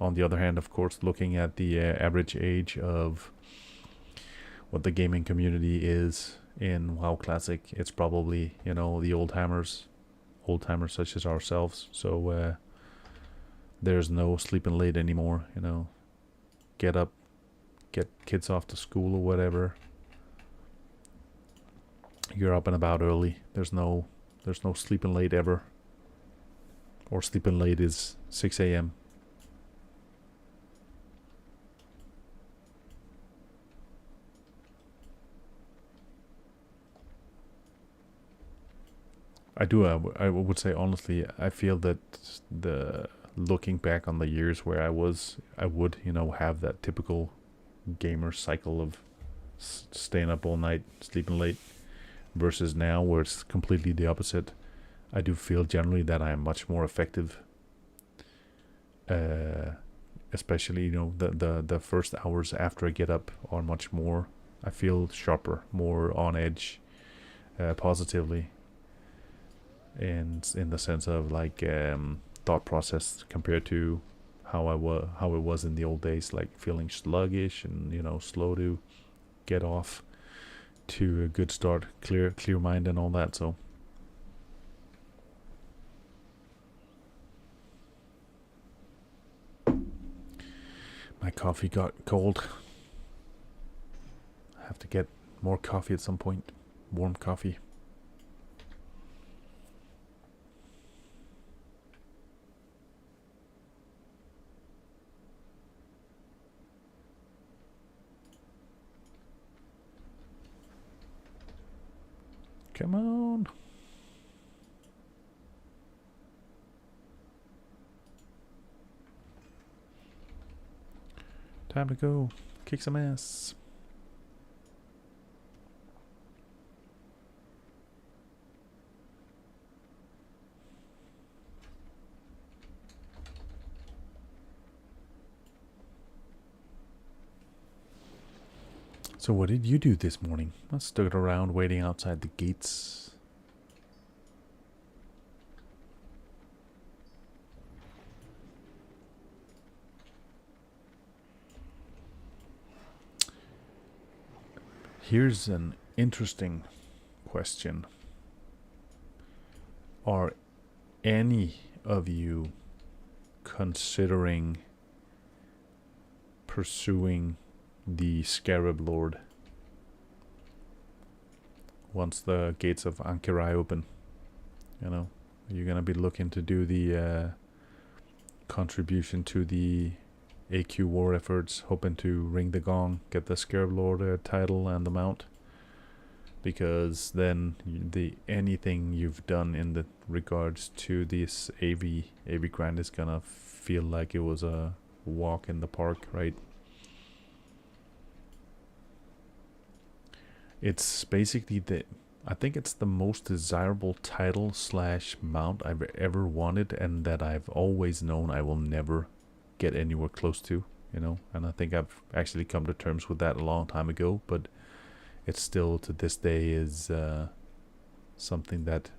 On the other hand, of course, looking at the average age of what the gaming community is in WoW Classic, it's probably, you know, the old timers such as ourselves. So there's no sleeping late anymore, you know. Get up, get kids off to school or whatever. You're up and about early. There's no sleeping late ever. Or sleeping late is 6 a.m. I would say honestly, I feel that the looking back on the years where I would, you know, have that typical gamer cycle of staying up all night, sleeping late, versus now where it's completely the opposite. I do feel generally that I am much more effective. Especially, you know, the first hours after I get up are much more. I feel sharper, more on edge, positively, and in the sense of like thought process compared to how it was in the old days, like feeling sluggish and, you know, slow to get off to a good start, clear mind and all that. So my coffee got cold. I have to get more coffee at some point. Warm coffee. Come on. Time to go. Kick some ass. So what did you do this morning? I stood around waiting outside the gates. Here's an interesting question. Are any of you considering pursuing the Scarab Lord once the gates of Ankirai open? You know, you're gonna be looking to do the contribution to the AQ war efforts, hoping to ring the gong, get the Scarab Lord title and the mount, because then anything you've done in the regards to this AV grind is gonna feel like it was a walk in the park, right? It's basically I think it's the most desirable title / mount I've ever wanted, and that I've always known I will never get anywhere close to, you know. And I think I've actually come to terms with that a long time ago, but it's still to this day is something that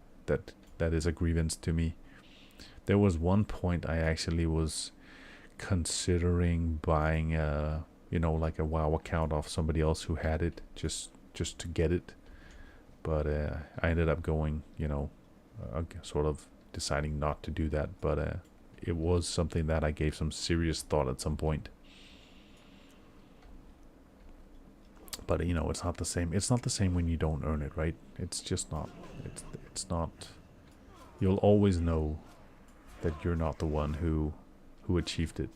is a grievance to me. There was one point I actually was considering buying you know, like a WoW account off somebody else who had it, just to get it, but I ended up going, you know, sort of deciding not to do that. But it was something that I gave some serious thought at some point. But you know, it's not the same. It's not the same when you don't earn it, right? It's just not. It's not. You'll always know that you're not the one who achieved it.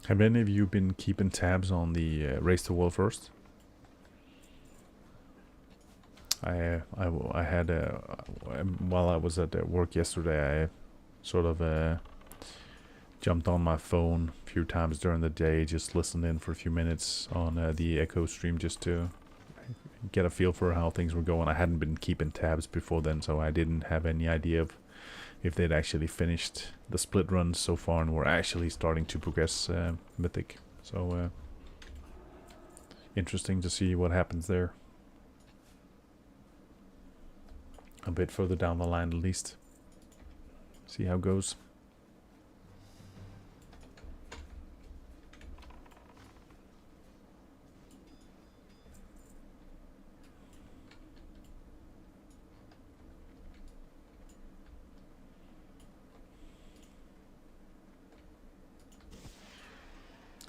Have any of you been keeping tabs on the Race to World First? I had while I was at work yesterday, I sort of jumped on my phone a few times during the day, just listened in for a few minutes on the Echo stream just to get a feel for how things were going. I hadn't been keeping tabs before then, so I didn't have any idea of if they'd actually finished the split runs so far and were actually starting to progress Mythic. So interesting to see what happens there. A bit further down the line at least. See how it goes.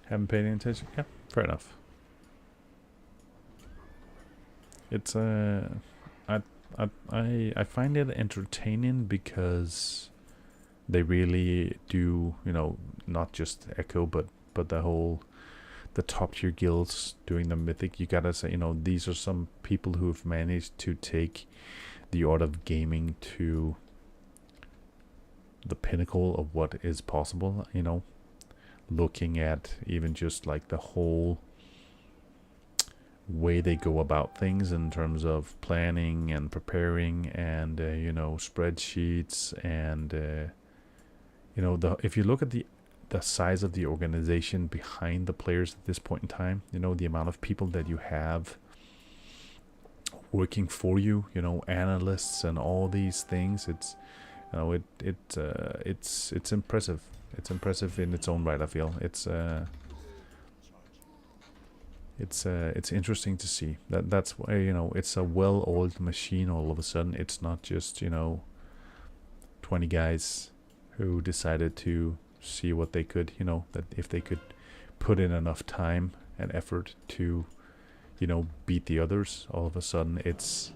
Haven't paid any attention? Yeah, fair enough. It's I find it entertaining because they really do, you know, not just Echo but the top tier guilds doing the Mythic. You gotta say, you know, these are some people who've managed to take the art of gaming to the pinnacle of what is possible, you know, looking at even just like the whole way they go about things in terms of planning and preparing and you know, spreadsheets and you know, if you look at the size of the organization behind the players at this point in time, you know, the amount of people that you have working for you, you know, analysts and all these things, it's, you know, it's impressive. It's impressive in its own right, I feel. It's interesting to see that's why, you know, it's a well-oiled machine all of a sudden. It's not just, you know, 20 guys who decided to see what they could, you know, that if they could put in enough time and effort to, you know, beat the others, all of a sudden it's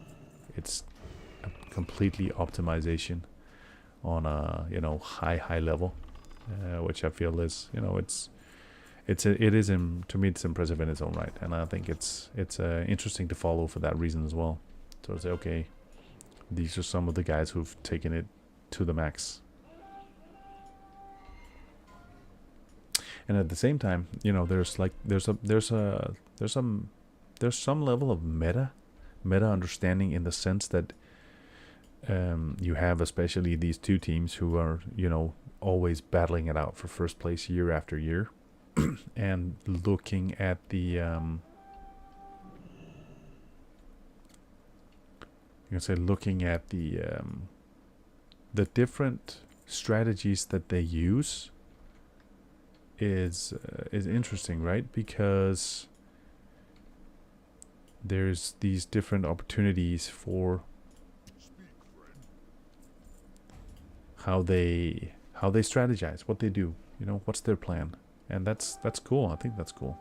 a completely optimization on a, you know, high level, which I feel is, you know, to me it's impressive in its own right, and I think it's interesting to follow for that reason as well. So say, okay, these are some of the guys who've taken it to the max, and at the same time, you know, there's some level of meta understanding, in the sense that you have especially these two teams who are, you know, always battling it out for first place year after year. And looking at the you can say looking at the different strategies that they use is interesting, right? Because there's these different opportunities for how they strategize, what they do, you know, what's their plan. And that's cool. I think that's cool.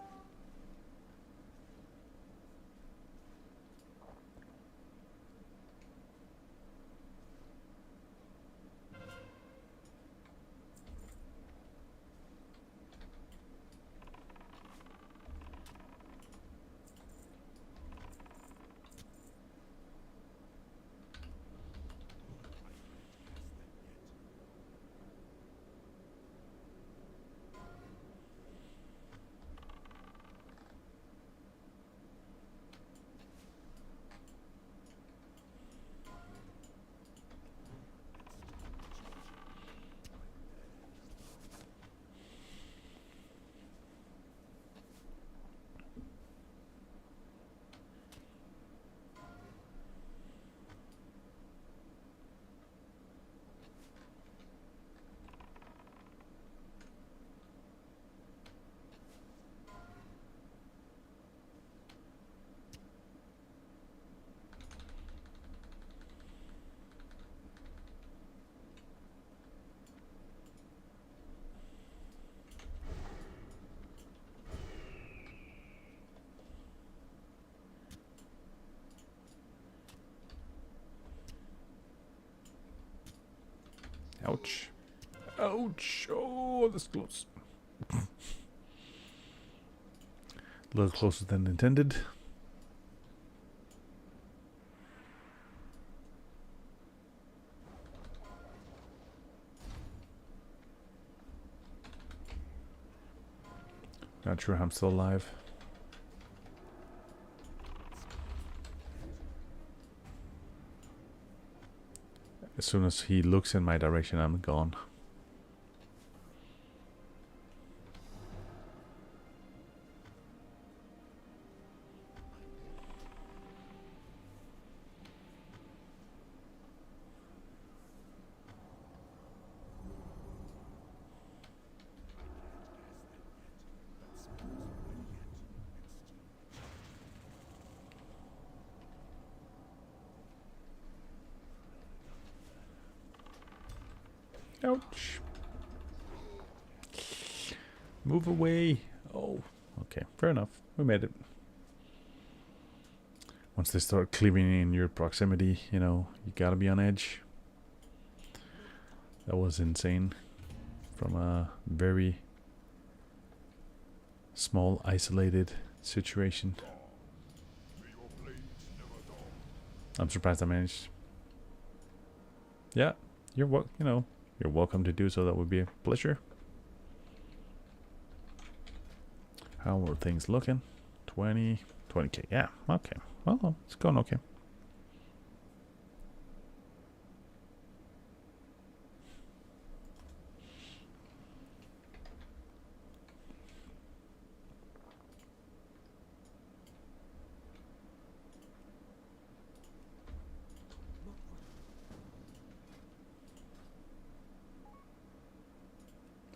Ouch. Ouch. Oh, that's close. A little closer than intended. Not sure I'm still alive. As soon as he looks in my direction, I'm gone. Ouch. Move away. Oh, okay. Fair enough. We made it. Once they start cleaving in your proximity, you know, you gotta be on edge. That was insane. From a very small, isolated situation. I'm surprised I managed. Yeah, you're welcome to do so. That would be a pleasure. How are things looking? 20k. Yeah, okay. Well, it's going okay.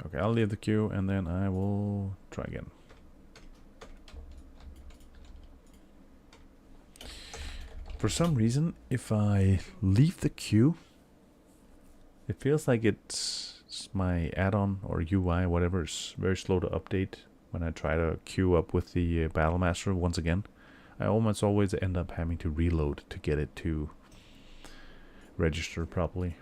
Okay, I'll leave the queue and then I will try again. For some reason, if I leave the queue, it feels like it's my add-on or UI, whatever, is very slow to update when I try to queue up with the Battlemaster once again. I almost always end up having to reload to get it to register properly.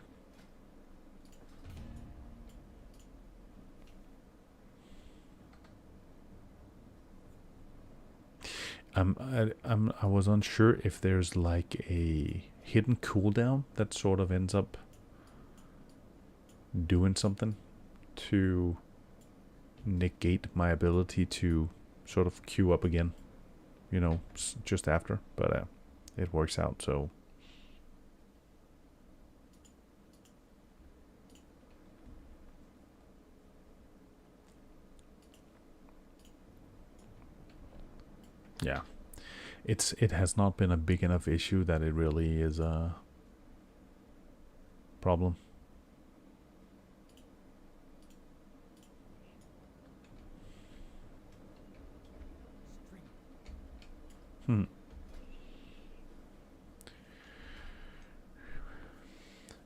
I was unsure if there's like a hidden cooldown that sort of ends up doing something to negate my ability to sort of queue up again, you know, just after, but it works out. So yeah, it has not been a big enough issue that it really is a problem. Hmm.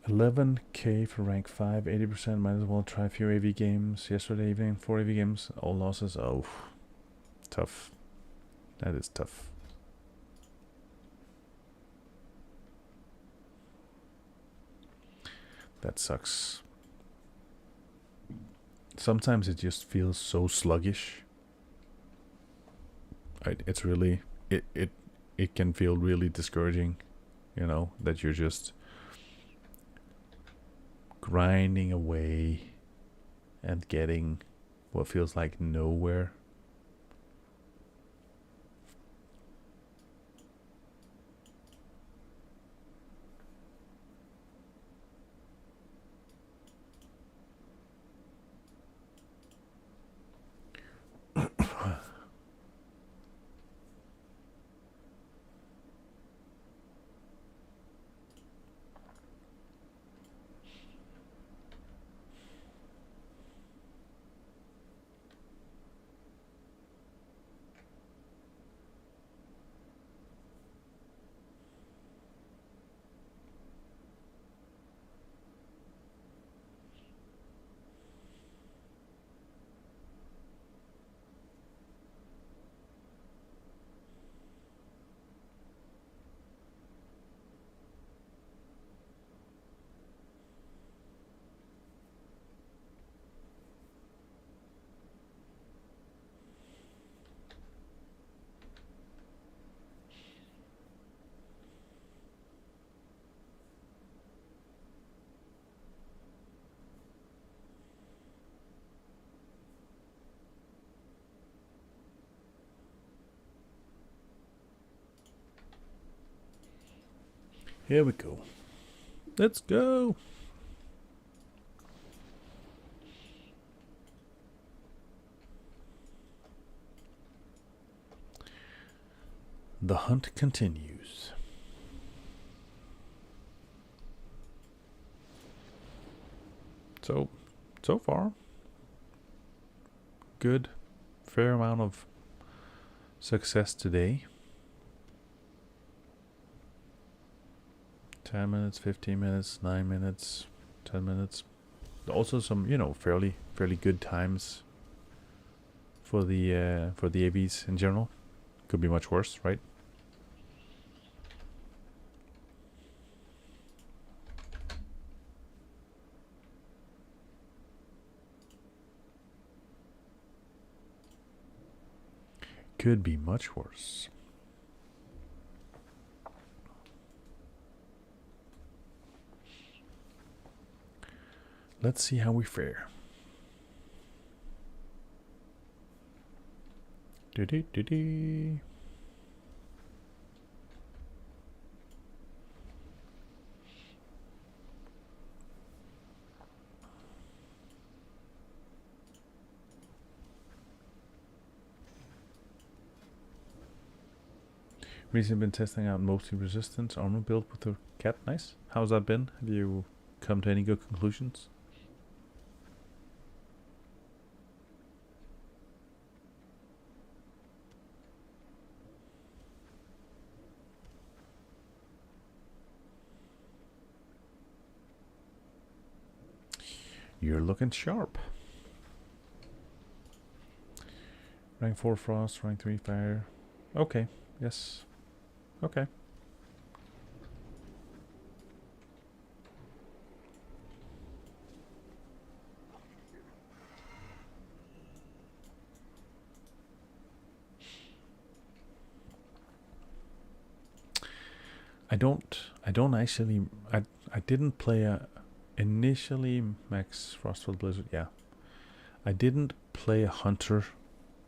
11k for rank 5, 80%. Might as well try a few AV games. Yesterday evening, 4 AV games, all losses. Oh, tough. That is tough. That sucks. Sometimes it just feels so sluggish. It's really it can feel really discouraging, you know, that you're just grinding away and getting what feels like nowhere. Here we go. Let's go. The hunt continues. So far, good, fair amount of success today. 10 minutes, 15 minutes, 9 minutes, 10 minutes. Also some, fairly good times for the AVs in general. Could be much worse, right? Could be much worse. Let's see how we fare. Do-do-do-do. Recently been testing out mostly resistance armor build with the cat. Nice. How's that been? Have you come to any good conclusions? You're looking sharp. Rank 4 frost, rank 3 fire. Okay, yes. Okay. I don't actually, I didn't play initially Max Frostfell Blizzard, yeah. I didn't play a hunter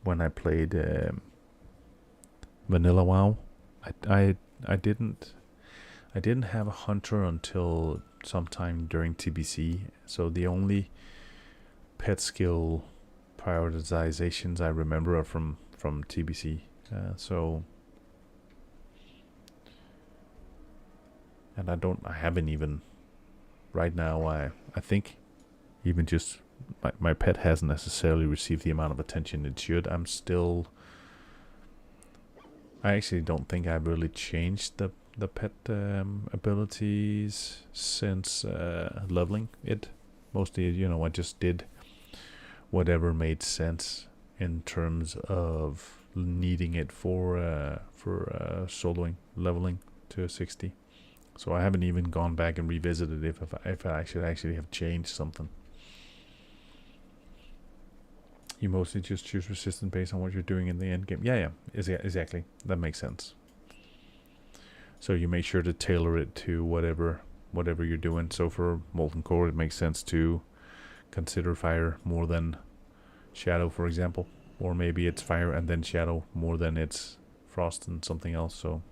when I played Vanilla WoW. I didn't have a hunter until sometime during TBC. So the only pet skill prioritizations I remember are from TBC. And I haven't even right now. I think even just my pet hasn't necessarily received the amount of attention it should. I actually don't think I've really changed the pet abilities since leveling it. Mostly, I just did whatever made sense in terms of needing it for soloing, leveling to 60. So I haven't even gone back and revisited if I should actually have changed something. You mostly just choose resistance based on what you're doing in the end game. Yeah, exactly. That makes sense. So you make sure to tailor it to whatever you're doing. So for Molten Core, it makes sense to consider fire more than shadow, for example. Or maybe it's fire and then shadow more than it's frost and something else. So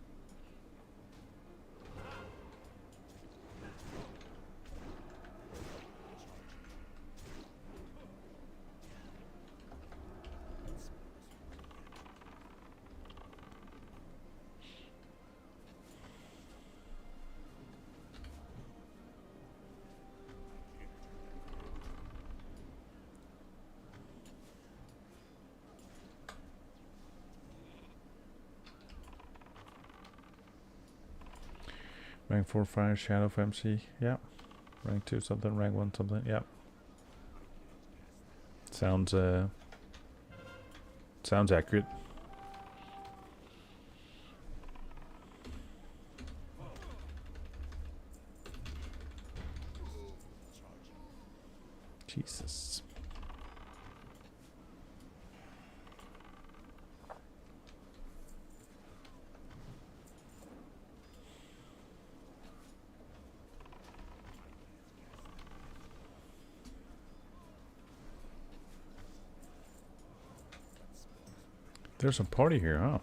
rank 4 fire, shadow for MC. Yeah. Rank 2 something, rank 1 something. Yeah. Sounds accurate. Jesus. There's a party here, huh?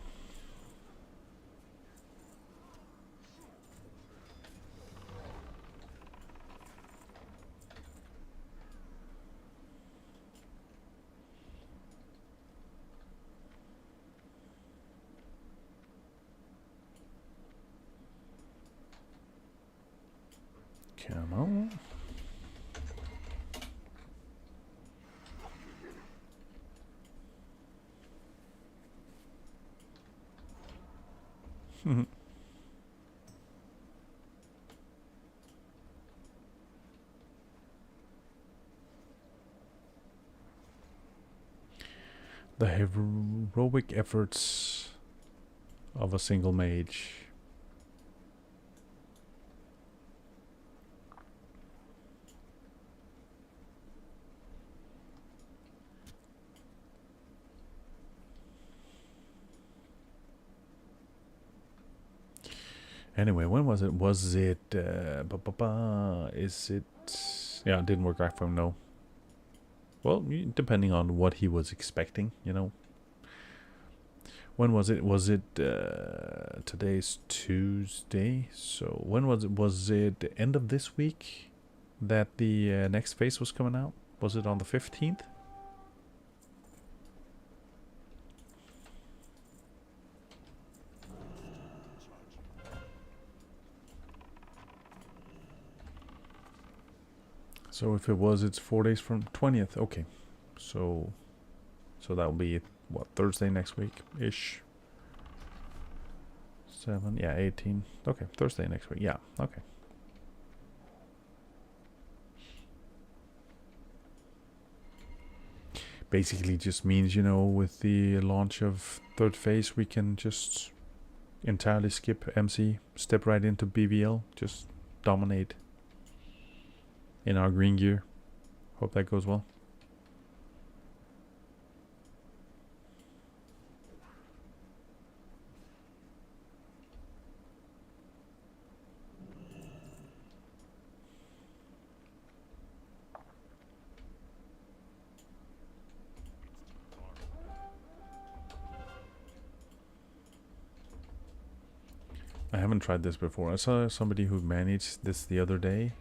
Come on. The heroic efforts of a single mage. Anyway, when was it? Was it... is it... Yeah, it didn't work out for him, no. Well, depending on what he was expecting, you know. When was it? Was it... today's Tuesday. So when was it? Was it the end of this week that the next phase was coming out? Was it on the 15th? So if it was, it's 4 days from 20th. Okay. So that'll be, what, Thursday next week-ish? 7, yeah, 18. Okay, Thursday next week. Yeah, okay. Basically just means, you know, with the launch of third phase, we can just entirely skip MC, step right into BVL, just dominate in our green gear. Hope that goes well. I haven't tried this before. I saw somebody who managed this the other day,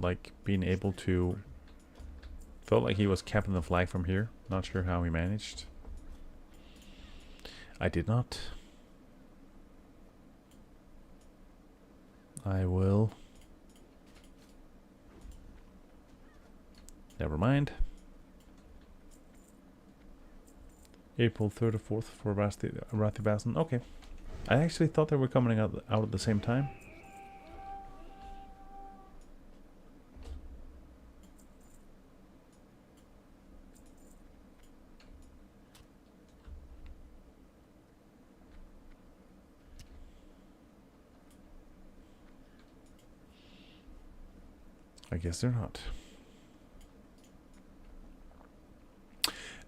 like being able to, felt like he was capping the flag from here. Not sure how he managed. I did not. I will. Never mind. April 3rd or 4th for Rathibasan. Okay. I actually thought they were coming out at the same time. I guess they're not.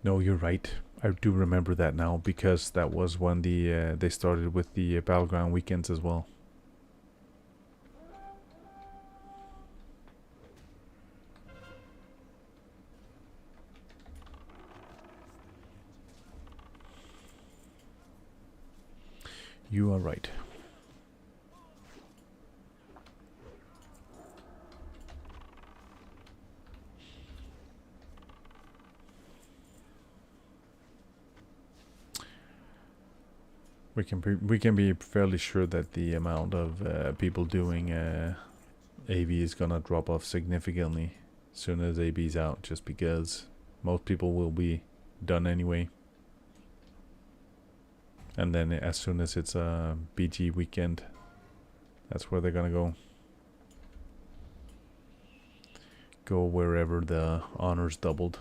No, you're right. I do remember that now because that was when the they started with the Battleground weekends as well. You are right. We can be fairly sure that the amount of people doing AV is gonna drop off significantly as soon as AB's out, just because most people will be done anyway. And then as soon as it's a BG weekend, that's where they're gonna go. Go wherever the honors doubled.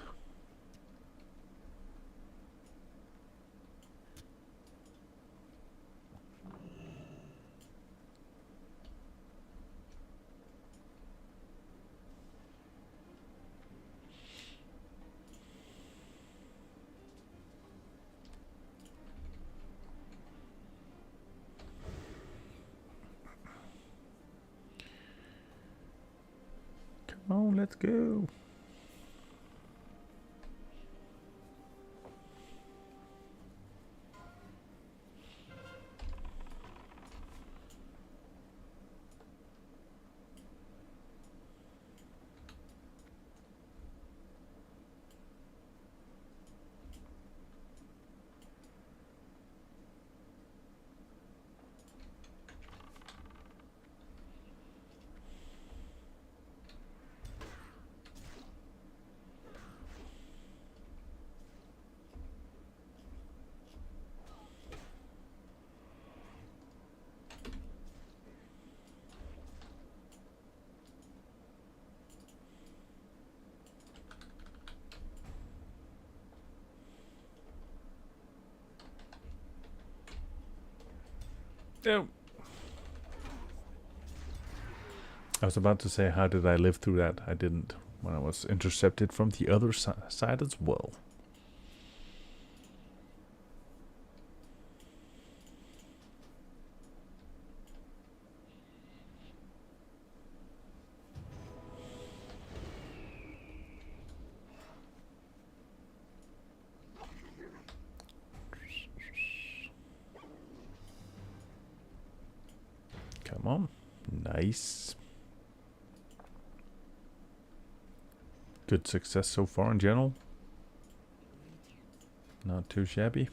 Oh, let's go. Oh. I was about to say, how did I live through that? I didn't. When I was intercepted from the other side as well. Come on. Nice. Good success so far in general. Not too shabby.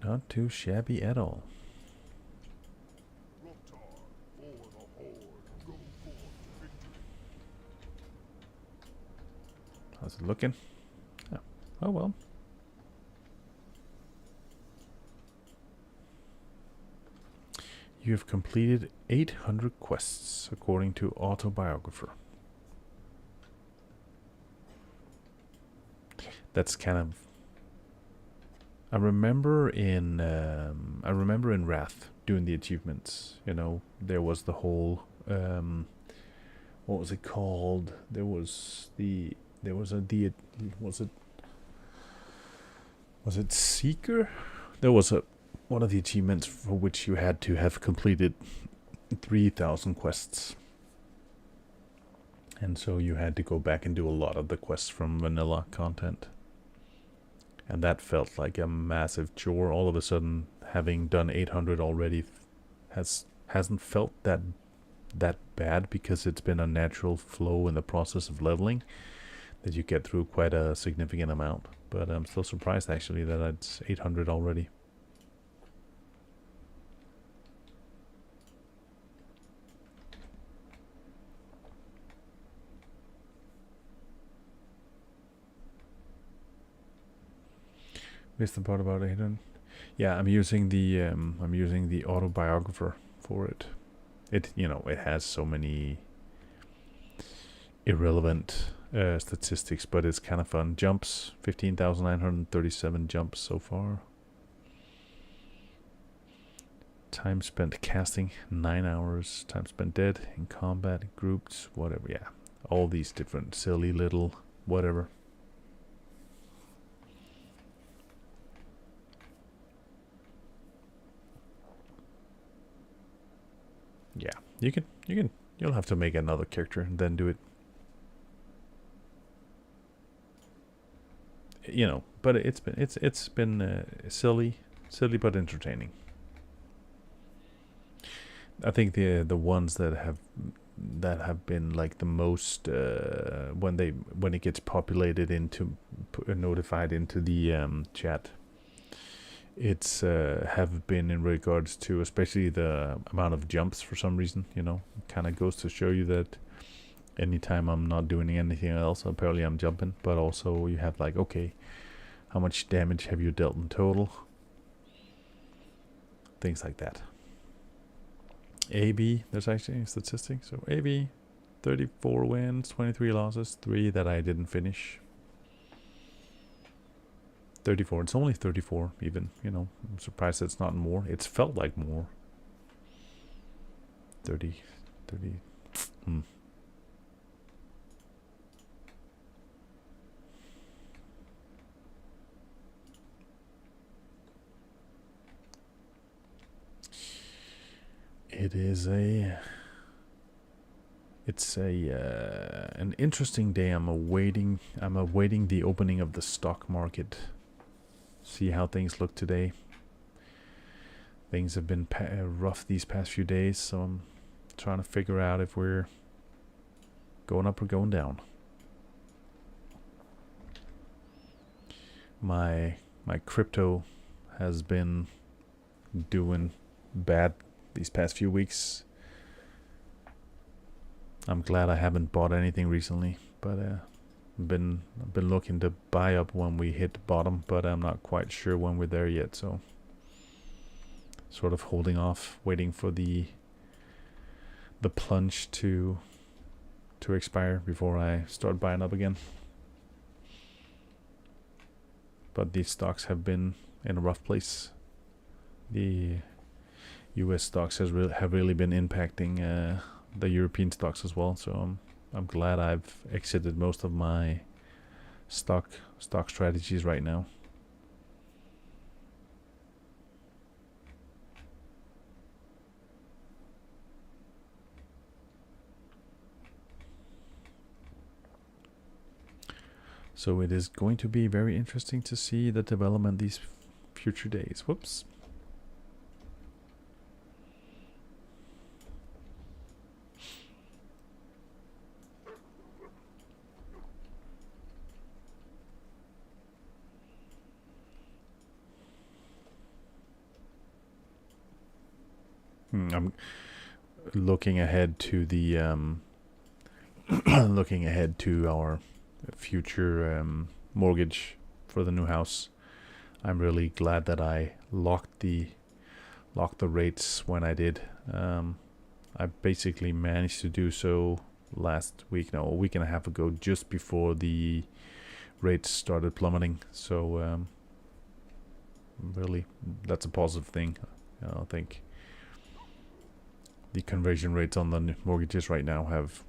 Not too shabby at all. How's it looking? Oh, oh well. You have completed 800 quests, according to Autobiographer. That's kind of... I remember in Wrath doing the achievements. You know, there was the whole what was it called? Was it Seeker? There was one of the achievements for which you had to have completed 3,000 quests. And so you had to go back and do a lot of the quests from vanilla content. And that felt like a massive chore. All of a sudden, having done 800 already hasn't felt that bad, because it's been a natural flow in the process of leveling that you get through quite a significant amount. But I'm still surprised actually that it's 800 already. Missed the part about 800. Yeah, I'm using the Autobiographer for it. It has so many irrelevant statistics, but it's kind of fun. Jumps, 15,937 jumps so far. Time spent casting, 9 hours. Time spent dead, in combat, grouped, whatever. Yeah, all these different silly little whatever. Yeah, you'll have to make another character and then do it. You know, but it's been silly but entertaining. I think the ones that have been like the most when it gets populated into notified into the chat, it's have been in regards to especially the amount of jumps. For some reason, kind of goes to show you that anytime I'm not doing anything else, apparently I'm jumping. But also you have like, okay, how much damage have you dealt in total, things like that. AB, there's actually a statistic. So AB, 34 wins, 23 losses, 3 that I didn't finish. 34. It's only 34 even, I'm surprised it's not more. It's felt like more. 30. It's an interesting day. I'm awaiting the opening of the stock market. See how things look today. Things have been rough these past few days, so I'm trying to figure out if we're going up or going down. My crypto has been doing bad these past few weeks. I'm glad I haven't bought anything recently, but I've been looking to buy up when we hit bottom, but I'm not quite sure when we're there yet, so sort of holding off, waiting for the plunge to to expire before I start buying up again. But these stocks have been in a rough place. The US stocks have really been impacting the European stocks as well. So I'm glad I've exited most of my stock strategies right now. So it is going to be very interesting to see the development these future days. Whoops. I'm looking ahead to the looking ahead to our future mortgage for the new house. I'm really glad that I locked the rates when I did. I basically managed to do so last week, no, a week and a half ago, just before the rates started plummeting. So really, that's a positive thing. I think the conversion rates on the mortgages right now have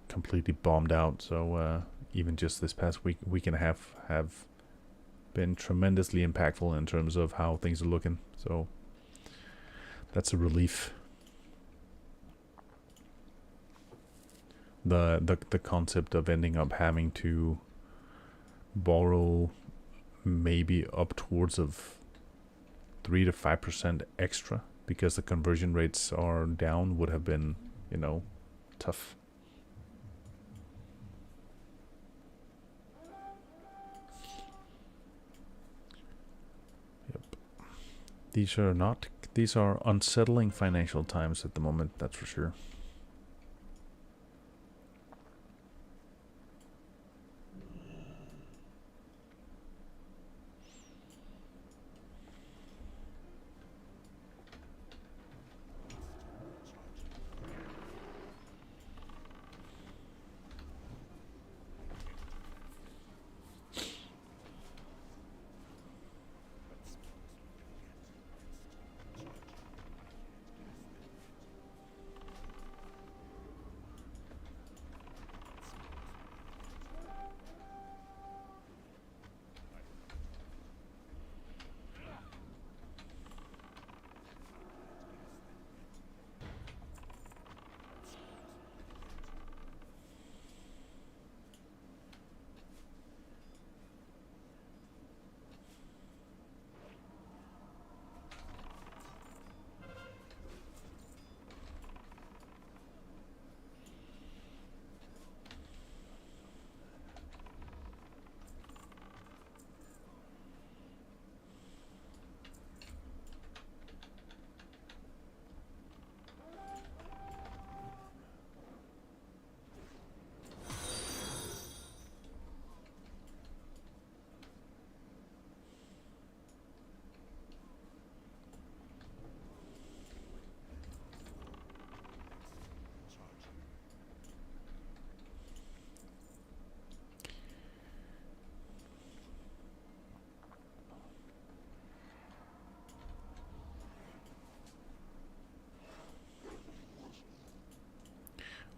completely bombed out. So even just this past week and a half have been tremendously impactful in terms of how things are looking. So that's a relief. The concept of ending up having to borrow maybe up towards of 3 to 5% extra because the conversion rates are down would have been, tough. Yep. These are unsettling financial times at the moment, that's for sure.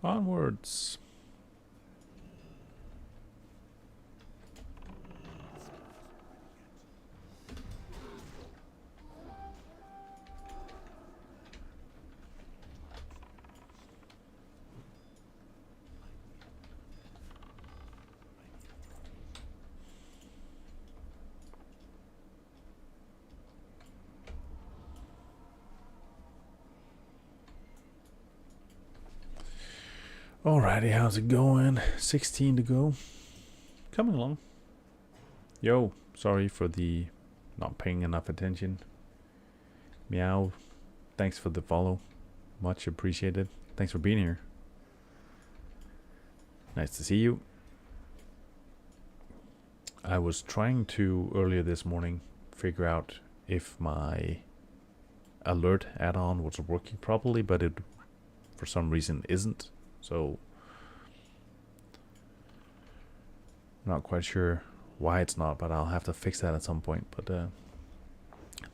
Onwards. Alrighty, how's it going? 16 to go. Coming along. Yo, sorry for the not paying enough attention. Meow, thanks for the follow. Much appreciated. Thanks for being here. Nice to see you. I was trying to, earlier this morning, figure out if my alert add-on was working properly, but it, for some reason, isn't. So not quite sure why it's not, but I'll have to fix that at some point. But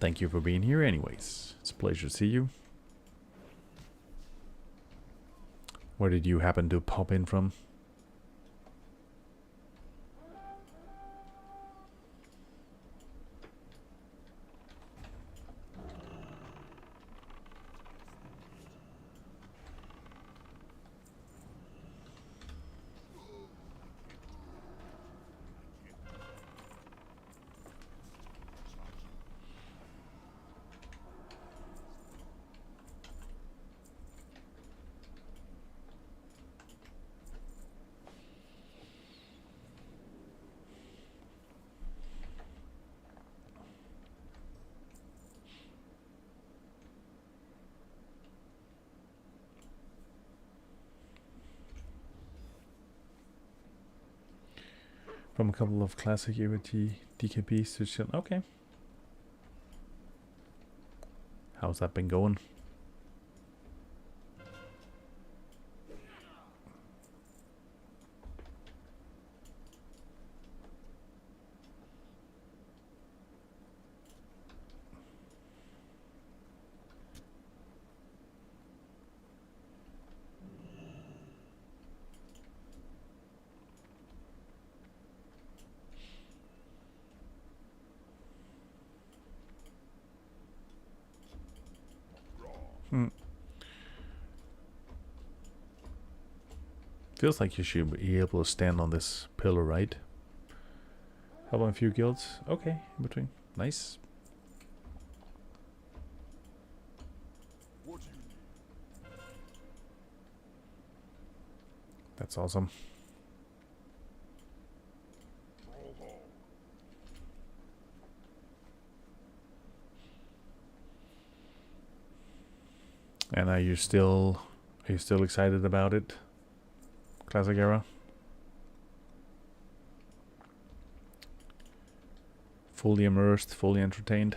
thank you for being here anyways. It's a pleasure to see you. Where did you happen to pop in from? From a couple of classic EVT DKPs to shit. Okay. How's that been going? Feels like you should be able to stand on this pillar, right? Help on a few guilds. Okay, in between. Nice. That's awesome. And are you still excited about it? Classic era? Fully immersed, fully entertained?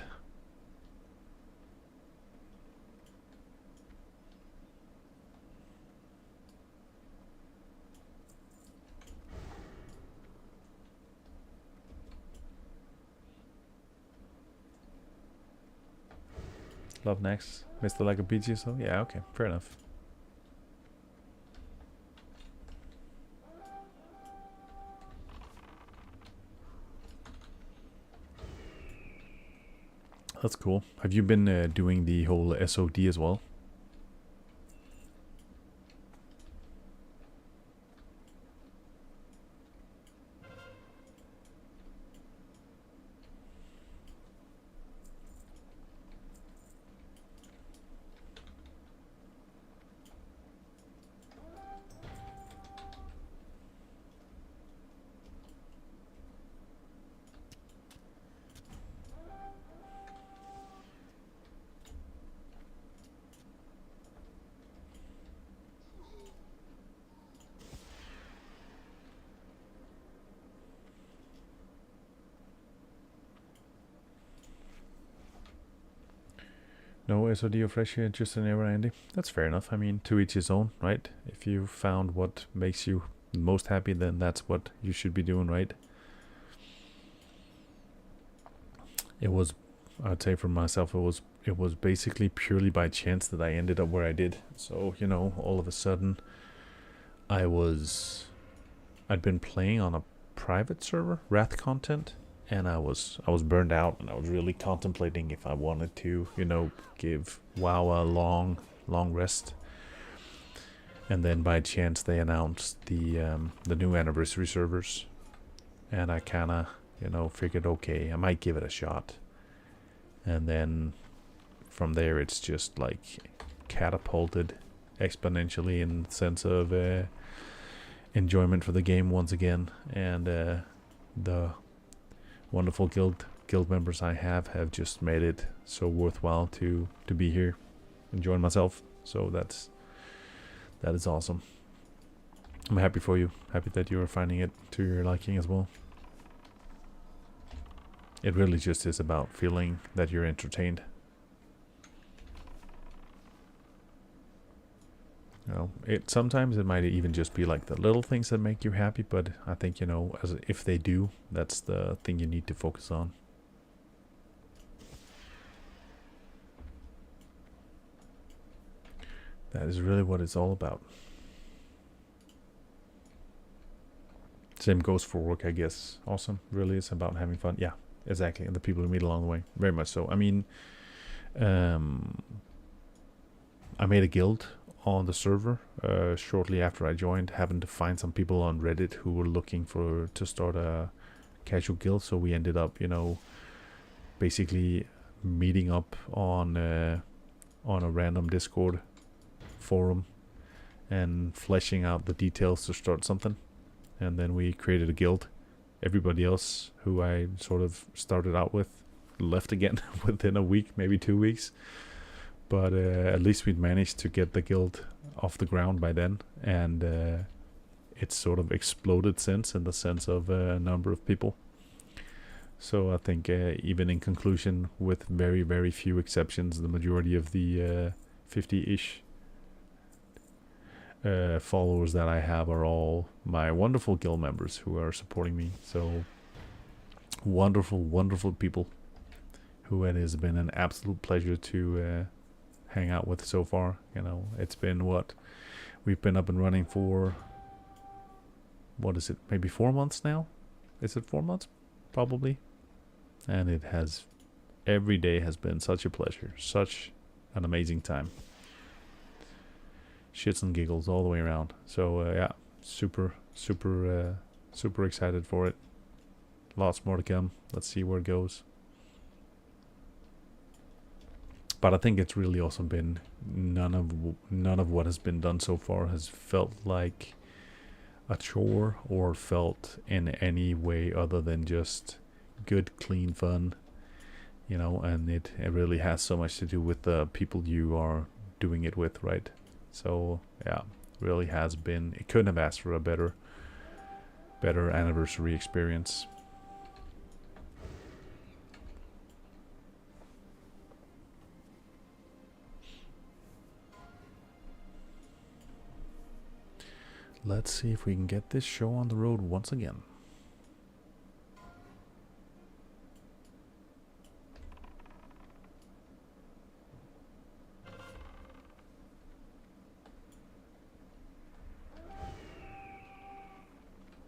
Love next. Mr. Like a Peachy, so yeah, okay, fair enough. That's cool. Have you been doing the whole SOD as well? No SOD or fresh here, just an era, Andy. That's fair enough. I mean, to each his own, right? If you found what makes you most happy, then that's what you should be doing, right? It was, I'd say for myself, it was basically purely by chance that I ended up where I did. So, you know, all of a sudden, I'd been playing on a private server, Wrath content, and I was burned out, and I was really contemplating if I wanted to, you know, give WoW a long rest. And then by chance they announced the new anniversary servers, and I kind of, you know, figured, okay, I might give it a shot. And then from there it's just like catapulted exponentially in the sense of enjoyment for the game once again, and the wonderful guild members I have just made it so worthwhile to be here, enjoying myself. So that is awesome. I'm happy for you. Happy that you are finding it to your liking as well. It really just is about feeling that you're entertained. You know, sometimes it might even just be like the little things that make you happy, but I think, you know, if they do, that's the thing you need to focus on. That is really what it's all about. Same goes for work, I guess. Awesome. Really, it's about having fun. Yeah, exactly. And the people you meet along the way. Very much so. I mean, I made a guild on the server shortly after I joined, happened to find some people on Reddit who were looking to start a casual guild. So we ended up, you know, basically meeting up on a random Discord forum and fleshing out the details to start something. And then we created a guild. Everybody else who I sort of started out with left again within a week, maybe 2 weeks. But at least we'd managed to get the guild off the ground by then. And it's sort of exploded since, in the sense of a number of people. So I think even in conclusion, with very, very few exceptions, the majority of the 50-ish followers that I have are all my wonderful guild members who are supporting me. So wonderful, wonderful people who it has been an absolute pleasure to hang out with so far. You know, it's been we've been up and running for, what is it, maybe 4 months now? Is it 4 months? Probably. And it has, every day has been such a pleasure, such an amazing time. Shits and giggles all the way around. So yeah, super excited for it. Lots more to come. Let's see where it goes. But I think it's really also been none of what has been done so far has felt like a chore or felt in any way other than just good, clean fun. You know, and it really has so much to do with the people you are doing it with, right? So yeah, really has been. It couldn't have asked for a better anniversary experience. Let's see if we can get this show on the road once again.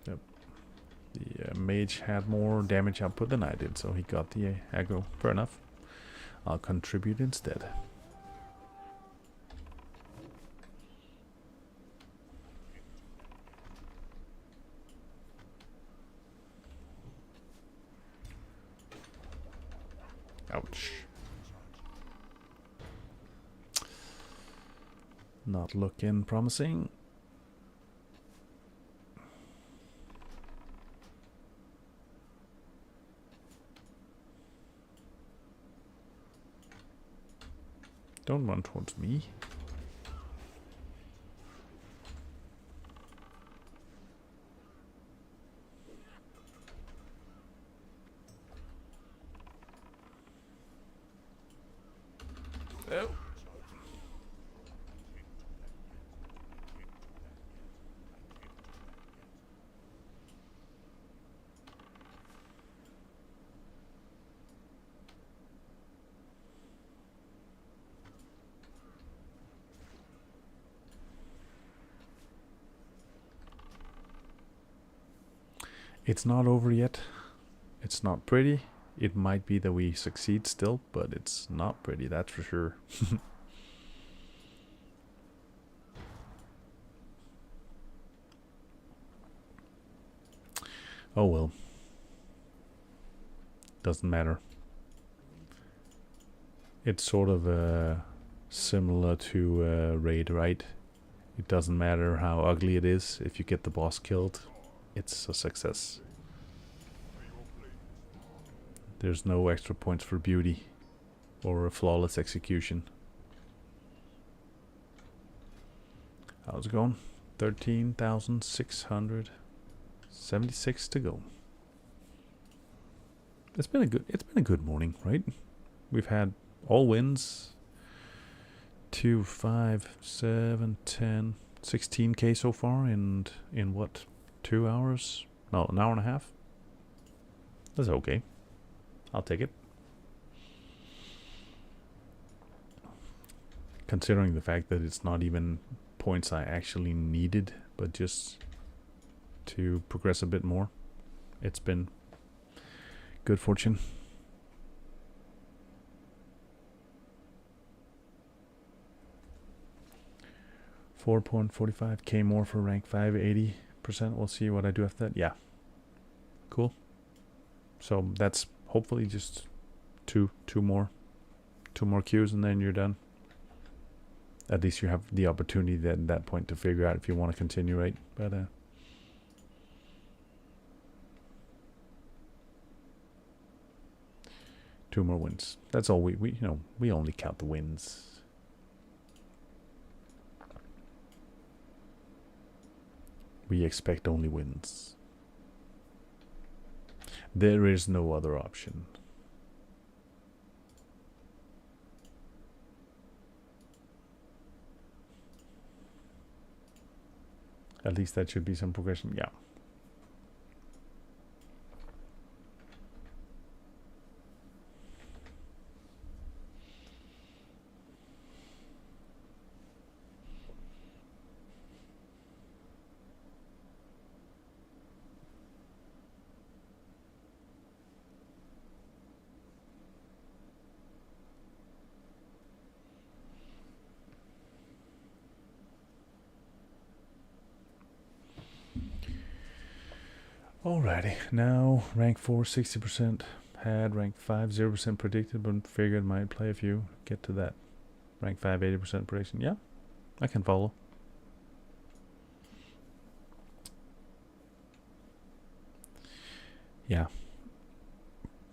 Yep. The mage had more damage output than I did, so he got the aggro. Fair enough. I'll contribute instead. Ouch. Not looking promising. Don't run towards me. Oh. It's not over yet. It's not pretty. It might be that we succeed still, but it's not pretty, that's for sure. Oh well. Doesn't matter. It's sort of similar to Raid, right? It doesn't matter how ugly it is. If you get the boss killed, it's a success. There's no extra points for beauty or a flawless execution. How's it going? 13,676 to go. It's been a good morning, right? We've had all wins. 2, 5, 7, 10, 16k so far in what, 2 hours? No, an hour and a half. That's okay. I'll take it. Considering the fact that it's not even points I actually needed, but just to progress a bit more. It's been good fortune. $4.45k more for rank 5, 80%. We'll see what I do after that. Yeah. Cool. So that's hopefully just two more queues, and then you're done. At least you have the opportunity at that point to figure out if you want to continue, right? But 2 more wins. That's all we we only count the wins. We expect only wins. There is no other option. At least that should be some progression. Yeah. Alrighty, now rank 4, 60%. Had rank 5, 0% predicted, but figured might play a few. Get to that. Rank 5, 80% prediction. Yeah, I can follow. Yeah.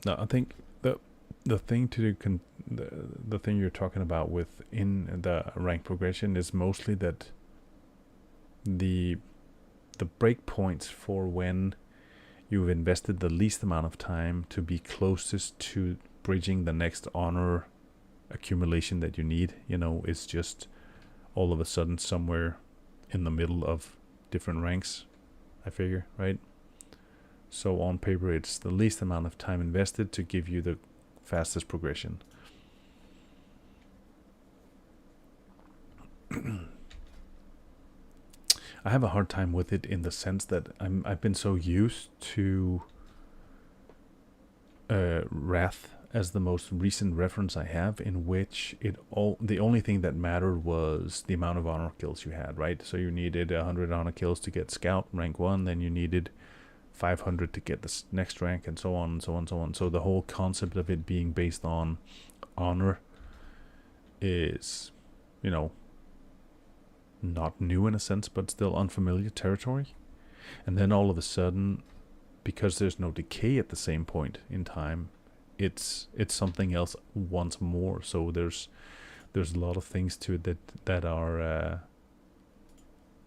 No, I think the thing to do the thing you're talking about with in the rank progression is mostly that the breakpoints for when you've invested the least amount of time to be closest to bridging the next honor accumulation that you need, is just all of a sudden somewhere in the middle of different ranks, I figure, right? So on paper, it's the least amount of time invested to give you the fastest progression. I have a hard time with it in the sense that I've been so used to Wrath as the most recent reference I have, in which the only thing that mattered was the amount of honor kills you had, right? So you needed 100 honor kills to get Scout rank 1, then you needed 500 to get the next rank, and so on and so on and so on. So the whole concept of it being based on honor is, not new in a sense, but still unfamiliar territory. And then all of a sudden, because there's no decay at the same point in time, it's something else once more. So there's a lot of things to it that are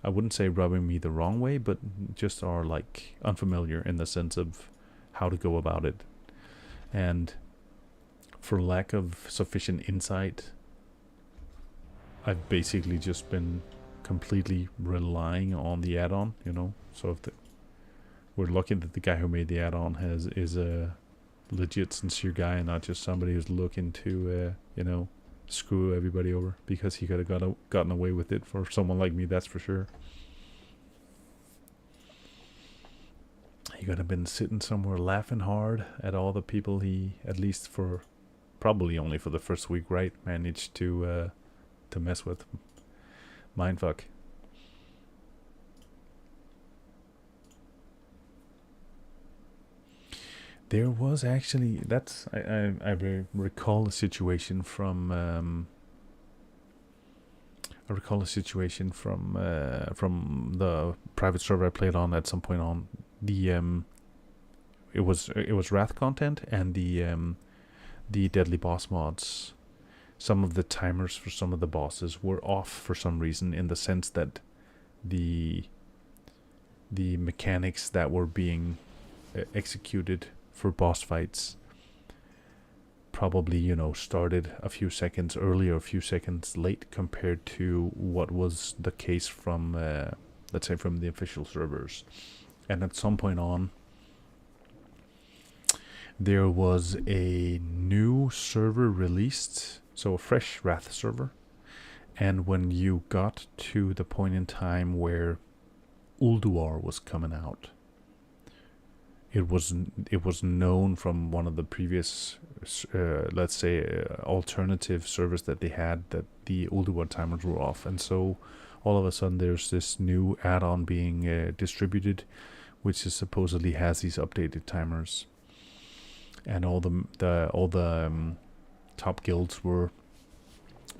I wouldn't say rubbing me the wrong way, but just are like unfamiliar in the sense of how to go about it. And for lack of sufficient insight, I've basically just been completely relying on the add-on, So if we're lucky that the guy who made the add-on is a legit, sincere guy, and not just somebody who's looking to, screw everybody over, because he could have gotten away with it for someone like me, that's for sure. He could have been sitting somewhere laughing hard at all the people he, at least for probably only for the first week, right, managed to mess with. Mindfuck. There was actually, I recall a situation from the private server I played on at some point on the it was Wrath content and the Deadly Boss mods. Some of the timers for some of the bosses were off for some reason, in the sense that the mechanics that were being executed for boss fights probably, you know, started a few seconds early or a few seconds late compared to what was the case from, let's say, from the official servers. And at some point on, there was a new server released, so a fresh Wrath server. And when you got to the point in time where Ulduar was coming out, it was known from one of the previous, let's say, alternative servers that they had, that the Ulduar timers were off, and so all of a sudden there's this new add-on being distributed, which is supposedly has these updated timers, and all the top guilds were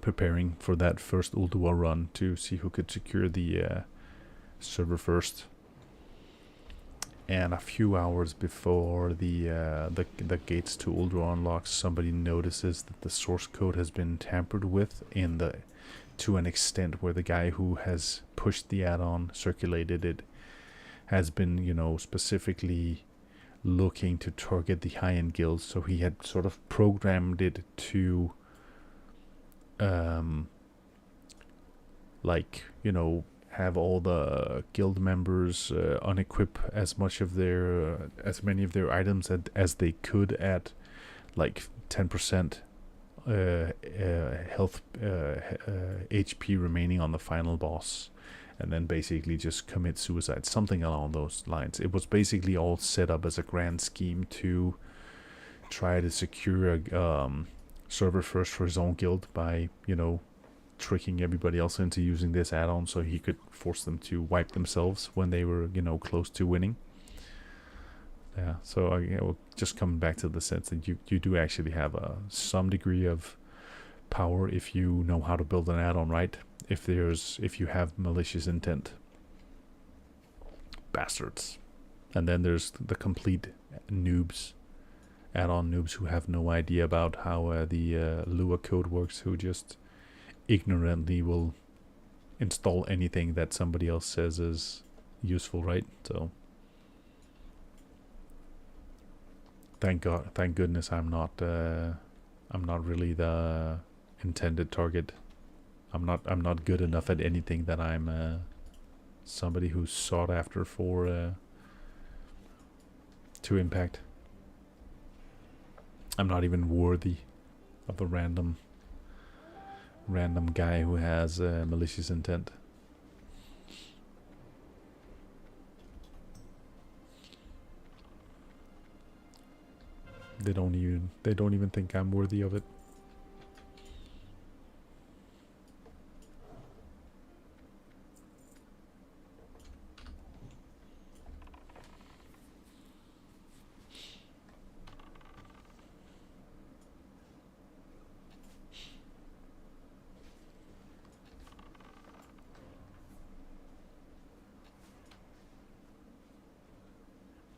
preparing for that first Ulduar run to see who could secure the server first. And a few hours before the gates to Ulduar unlocks, somebody notices that the source code has been tampered with to an extent where the guy who has pushed the add-on, circulated it, has been, you know, specifically looking to target the high-end guilds. So he had sort of programmed it to, like, you know, have all the guild members unequip as many of their items as they could at like 10% health HP remaining on the final boss, and then basically just commit suicide, something along those lines. It was basically all set up as a grand scheme to try to secure a server first for his own guild by, you know, tricking everybody else into using this add-on so he could force them to wipe themselves when they were, you know, close to winning. Yeah, so will just coming back to the sense that you do actually have some degree of power if you know how to build an add-on right. If you have malicious intent, bastards. And then there's the complete noobs, add-on noobs who have no idea about how the Lua code works, who just ignorantly will install anything that somebody else says is useful, right? So thank goodness I'm not really the intended target. I'm not good enough at anything that I'm somebody who's sought after for to impact. I'm not even worthy of the random guy who has malicious intent. They don't even think I'm worthy of it.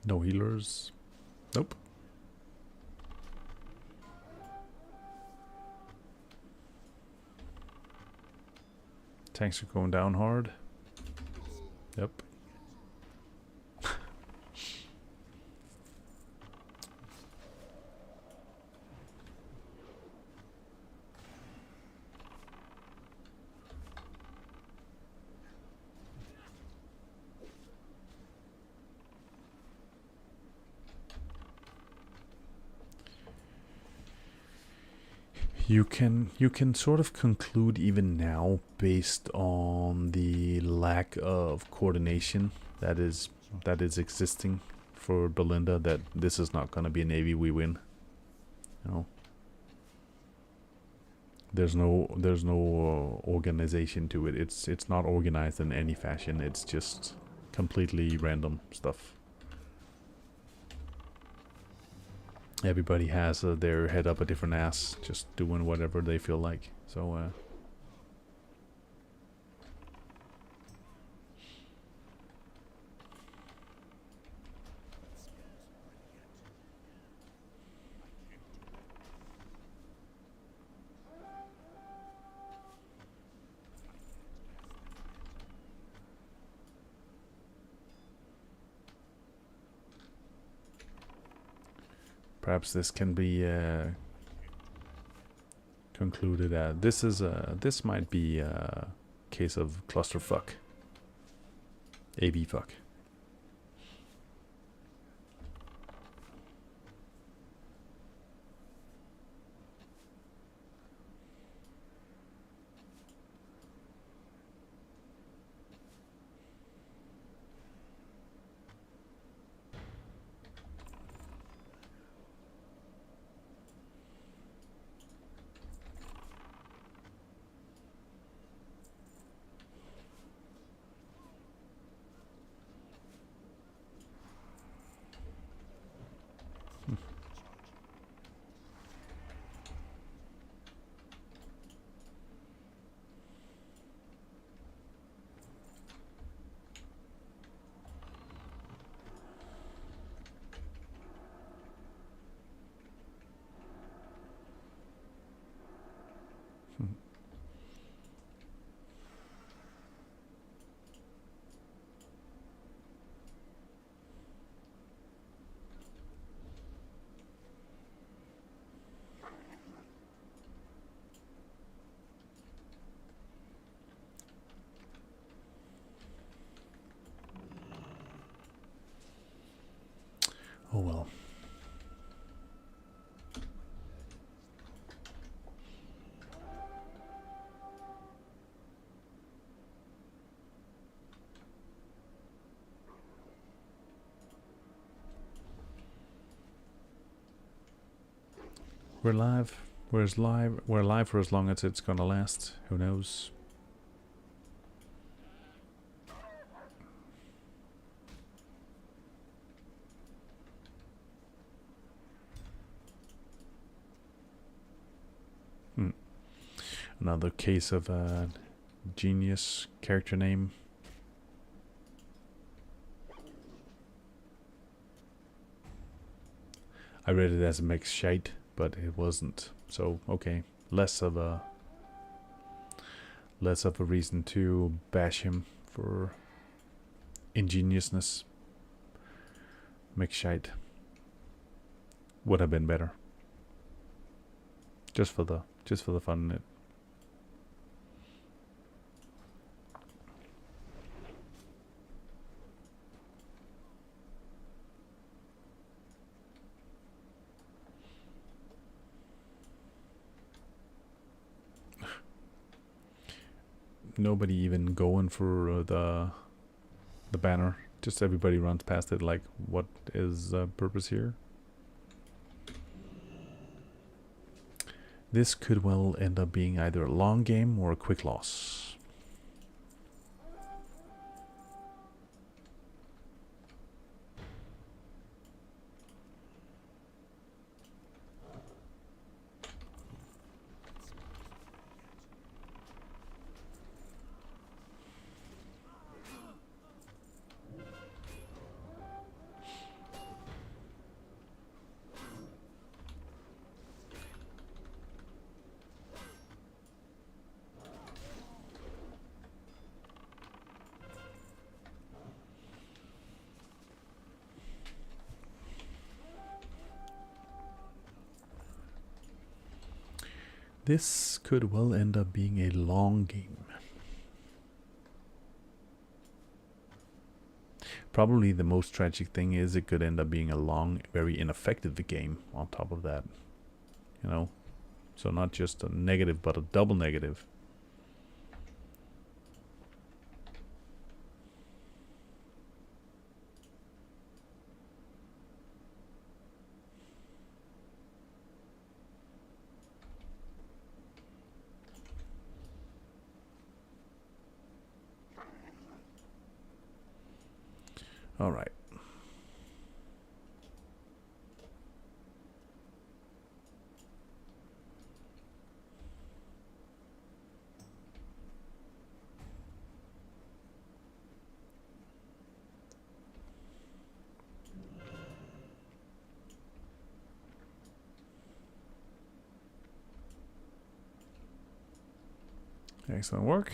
No healers. Nope. Tanks are going down hard. Yep. You can sort of conclude even now, based on the lack of coordination that is existing for Belinda, that this is not going to be a Navy we win. You know, there's no organization to it. It's not organized in any fashion. It's just completely random stuff. Everybody has their head up a different ass, just doing whatever they feel like. So perhaps this can be concluded that this might be a case of clusterfuck. AB fuck. Oh well. We're live. We're live for as long as it's gonna last. Who knows? Another case of a genius character name. I read it as a mix shite, but it wasn't. So okay, less of a reason to bash him for ingeniousness. Mix shite would have been better. Just for the fun in it. Nobody even going for the banner. Just everybody runs past it like, what is the purpose here? This could well end up being either a long game or a quick loss. This could well end up being a long game. Probably the most tragic thing is it could end up being a long, very ineffective game on top of that. You know? So not just a negative, but a double negative. All right. Excellent work.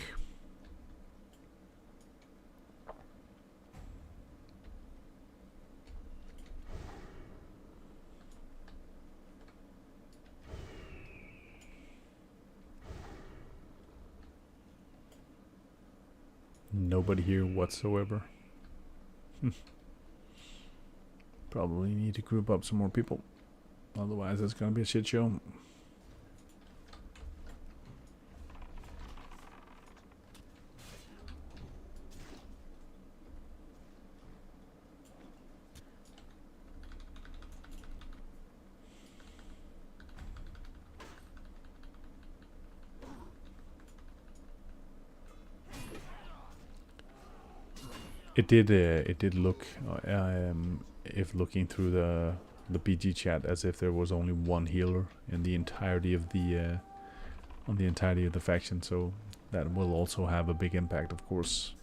nobody here whatsoever. Probably need to group up some more people. Otherwise, it's gonna be a shit show. It did look, if looking through the BG chat, as if there was only one healer in the entirety of the on the entirety of the faction. So that will also have a big impact, of course.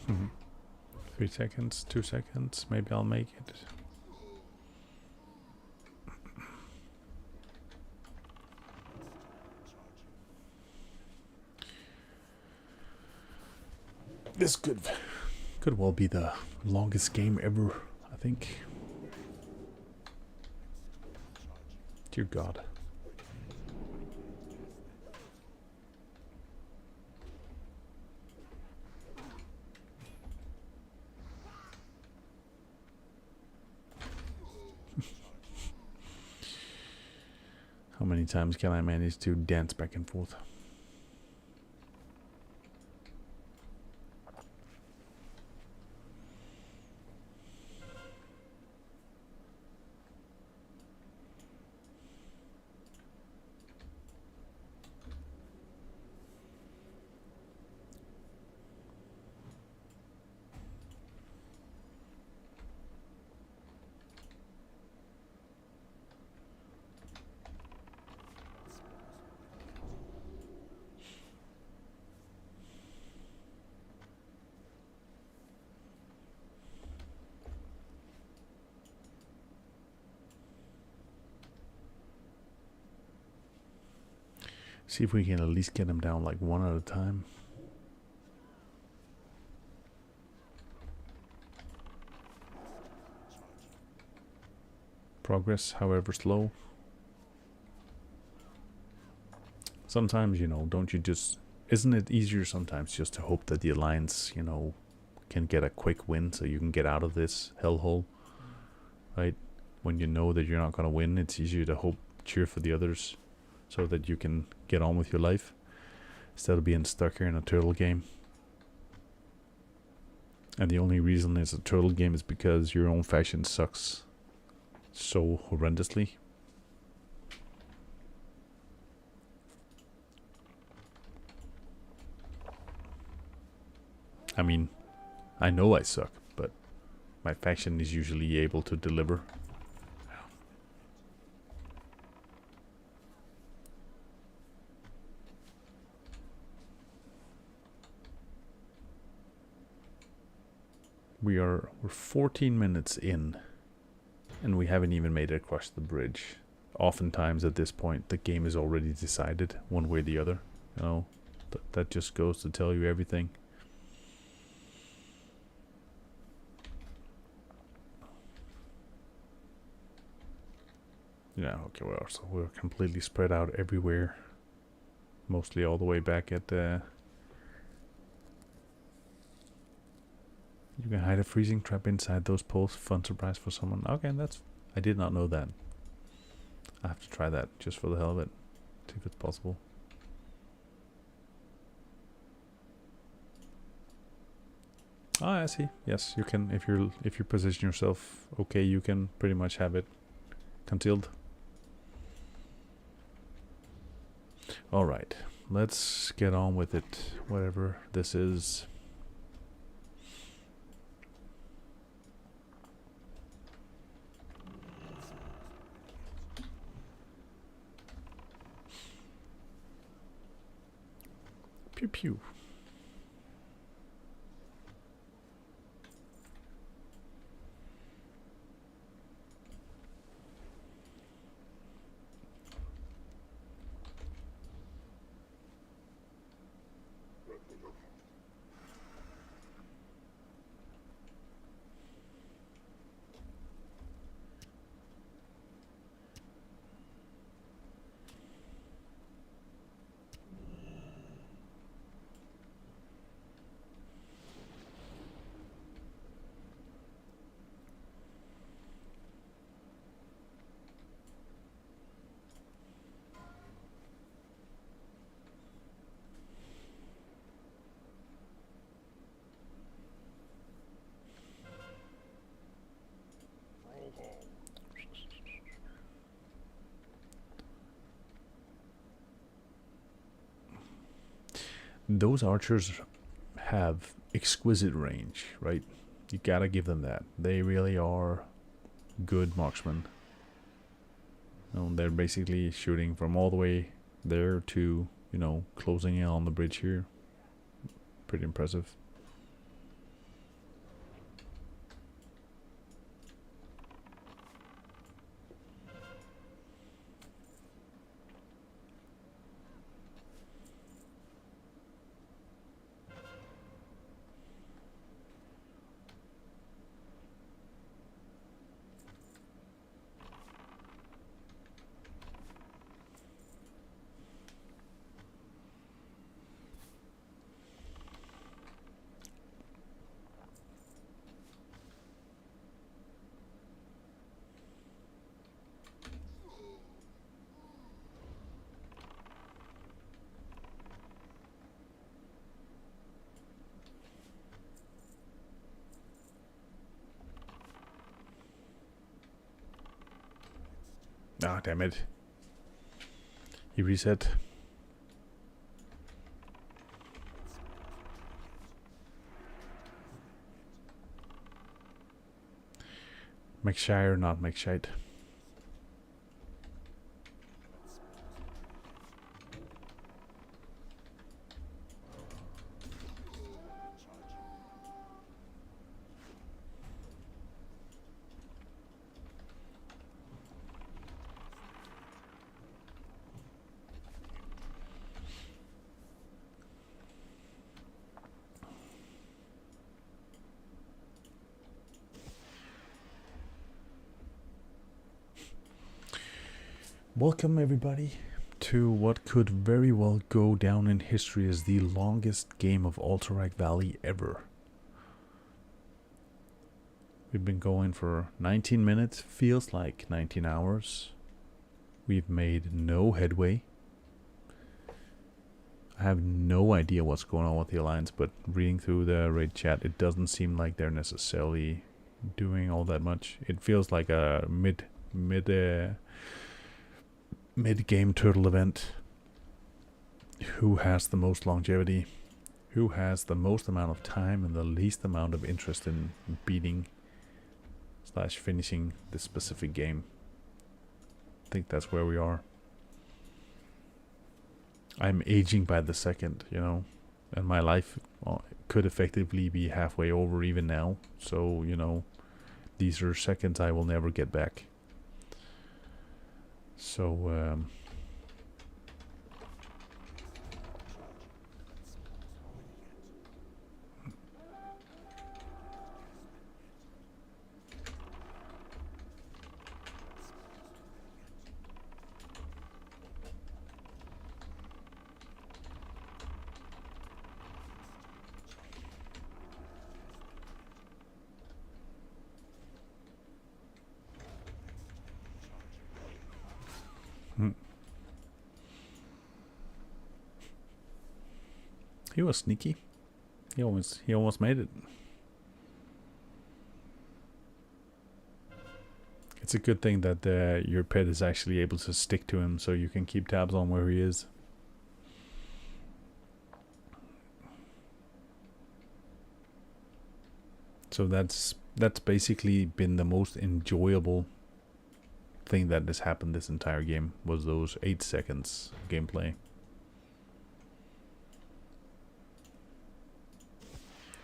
Mhm. 3 seconds, 2 seconds, maybe I'll make it. This could well be the longest game ever, I think. Dear God. How many times can I manage to dance back and forth? See if we can at least get them down like one at a time. Progress, however slow. Sometimes, you know, don't you just... Isn't it easier sometimes just to hope that the Alliance, you know, can get a quick win so you can get out of this hellhole? Right? When you know that you're not going to win, it's easier to hope, cheer for the others, so that you can get on with your life instead of being stuck here in a turtle game. And the only reason it's a turtle game is because your own faction sucks so horrendously. I mean, I know I suck, but my faction is usually able to deliver. We're 14 minutes in, and we haven't even made it across the bridge. Oftentimes at this point, the game is already decided one way or the other. You know, that just goes to tell you everything. Yeah, okay, well, so we're completely spread out everywhere. Mostly all the way back at the... You can hide a freezing trap inside those poles. Fun surprise for someone. Okay, that's... I did not know that. I have to try that just for the hell of it. See if it's possible. Ah, I see. Yes, you can, if you position yourself okay, you can pretty much have it concealed. All right, let's get on with it. Whatever this is. Pew pew. those archers have exquisite range, right? You gotta give them that. They really are good marksmen. They're basically shooting from all the way there to, you know, closing in on the bridge here. Pretty impressive. Ah, damn it. He reset. McShire, not McShite. Welcome everybody to what could very well go down in history as the longest game of Alterac Valley ever. We've been going for 19 minutes, feels like 19 hours. We've made no headway. I have no idea what's going on with the Alliance, but reading through the raid chat, it doesn't seem like they're necessarily doing all that much. It feels like a mid-game turtle event. Who has the most longevity? Who has the most amount of time and the least amount of interest in beating / finishing this specific game? I think that's where we are. I'm aging by the second, you know, and my life could effectively be halfway over even now. So, you know, these are seconds I will never get back. So, he was sneaky. He almost made it. It's a good thing that your pet is actually able to stick to him, so you can keep tabs on where he is. So that's basically been the most enjoyable thing that has happened this entire game, was those 8 seconds gameplay.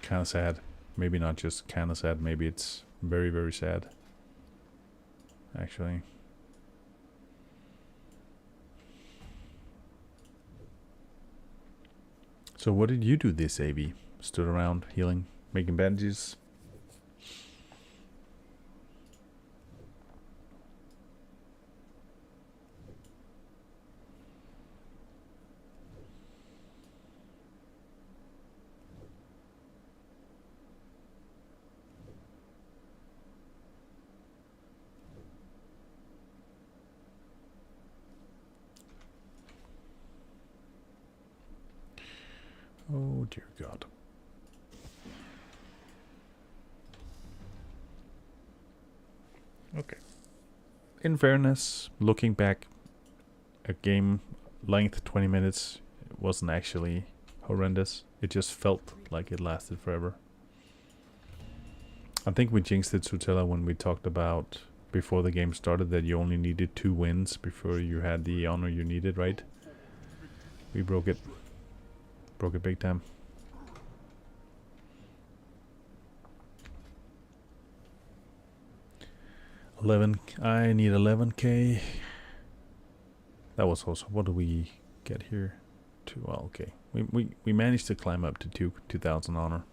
Kind of sad. Maybe not just kind of sad, maybe it's very, very sad, actually. So what did you do this AV? Stood around healing, making bandages? Oh dear God. Okay. In fairness, looking back, a game length 20 minutes wasn't actually horrendous. It just felt like it lasted forever. I think we jinxed it, Sutella, when we talked about before the game started that you only needed 2 wins before you had the honor you needed, right? We broke it. Broke it big time. I need 11k. That was also, what do we get here? Well, okay. We managed to climb up to 2,000 honor.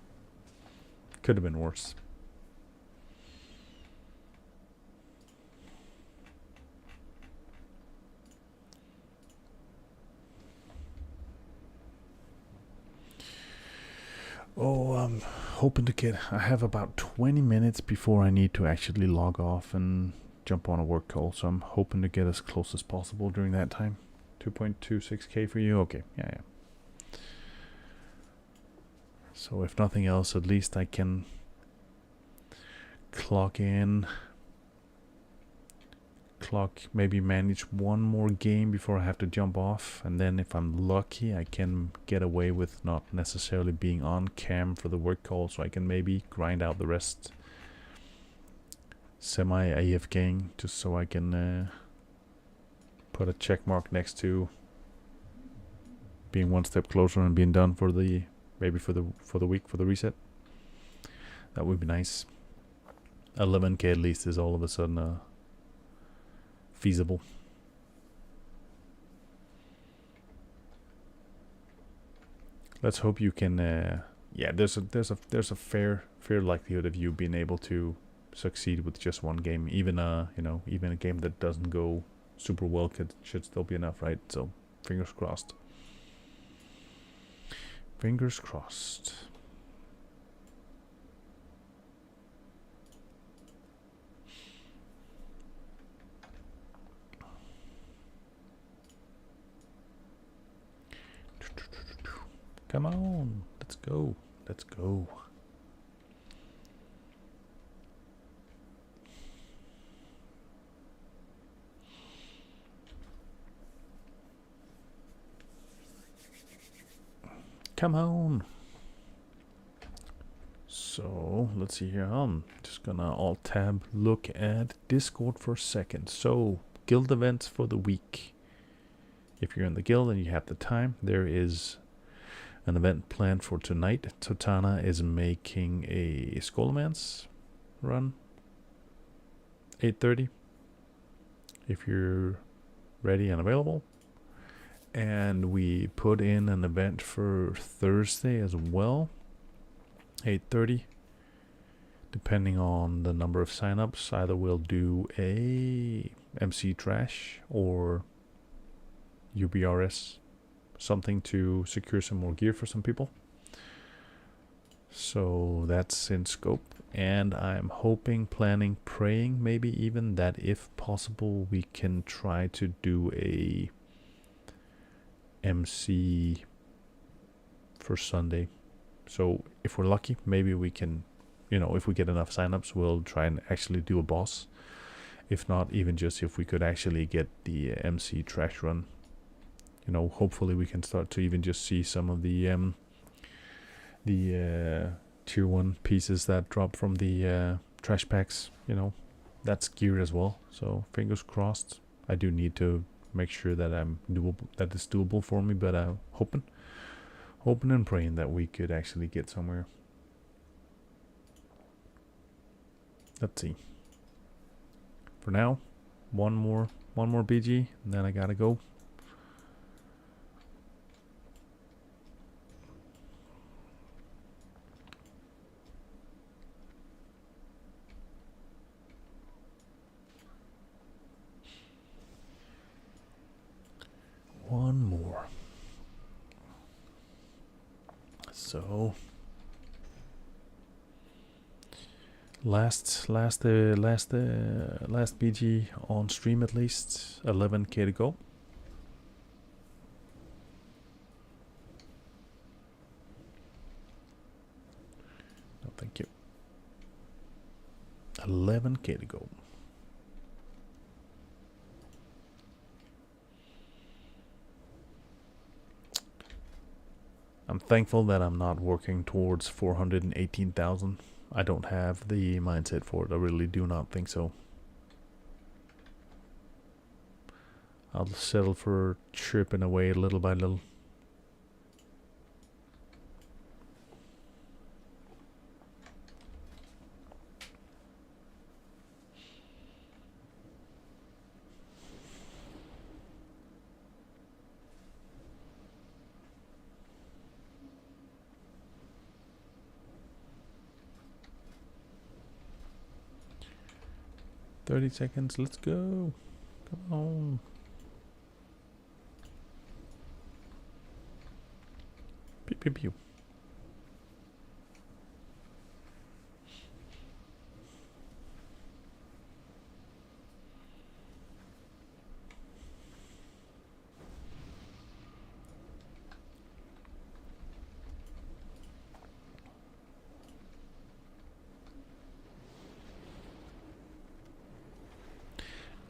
Could have been worse. Oh, I'm hoping to get... I have about 20 minutes before I need to actually log off and jump on a work call. So I'm hoping to get as close as possible during that time. 2.26k for you? Okay, yeah. So if nothing else, at least I can clock in, maybe manage one more game before I have to jump off, and then if I'm lucky I can get away with not necessarily being on cam for the work call, so I can maybe grind out the rest semi AFKing, just so I can put a check mark next to being one step closer and being done for the maybe for the week, for the reset. That would be nice. 11k at least is all of a sudden feasible. Let's hope you can. Yeah, there's a fair likelihood of you being able to succeed with just one game. Even even a game that doesn't go super well should still be enough, right? So fingers crossed. Fingers crossed. Come on, let's go. Let's go. Come on. So let's see here. I'm just gonna alt tab look at Discord for a second. So guild events for the week. If you're in the guild and you have the time, there is an event planned for tonight. Totana is making a Scholomance run. 8:30. If you're ready and available. And we put in an event for Thursday as well. 8:30. Depending on the number of signups, either we'll do a MC Trash or UBRS, something to secure some more gear for some people. So that's in scope, and I'm hoping, planning, praying maybe even that if possible we can try to do a MC for Sunday. So if we're lucky, maybe we can, if we get enough signups, we'll try and actually do a boss. If not, even just if we could actually get the MC Trash run, hopefully we can start to even just see some of the tier 1 pieces that drop from the trash packs. That's gear as well. So fingers crossed. I do need to make sure that that it's doable for me, but I'm hoping and praying that we could actually get somewhere. Let's see. For now, one more BG, and then I gotta go. One more. So last BG on stream, at least 11k to go. No, thank you. 11k to go. I'm thankful that I'm not working towards 418,000. I don't have the mindset for it. I really do not think so. I'll settle for chipping away little by little. "30 seconds, let's go. Come on." Pew pew pew.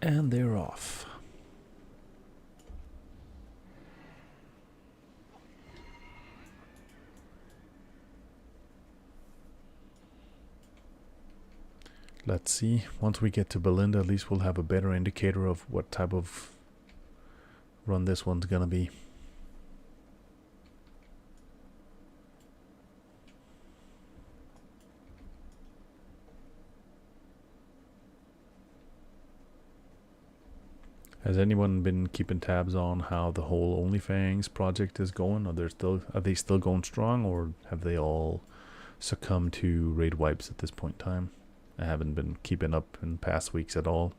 And they're off. Let's see. Once we get to Belinda, at least we'll have a better indicator of what type of run this one's gonna be. Has anyone been keeping tabs on how the whole OnlyFans project is going? Are they still going strong, or have they all succumbed to raid wipes at this point in time? I haven't been keeping up in past weeks at all.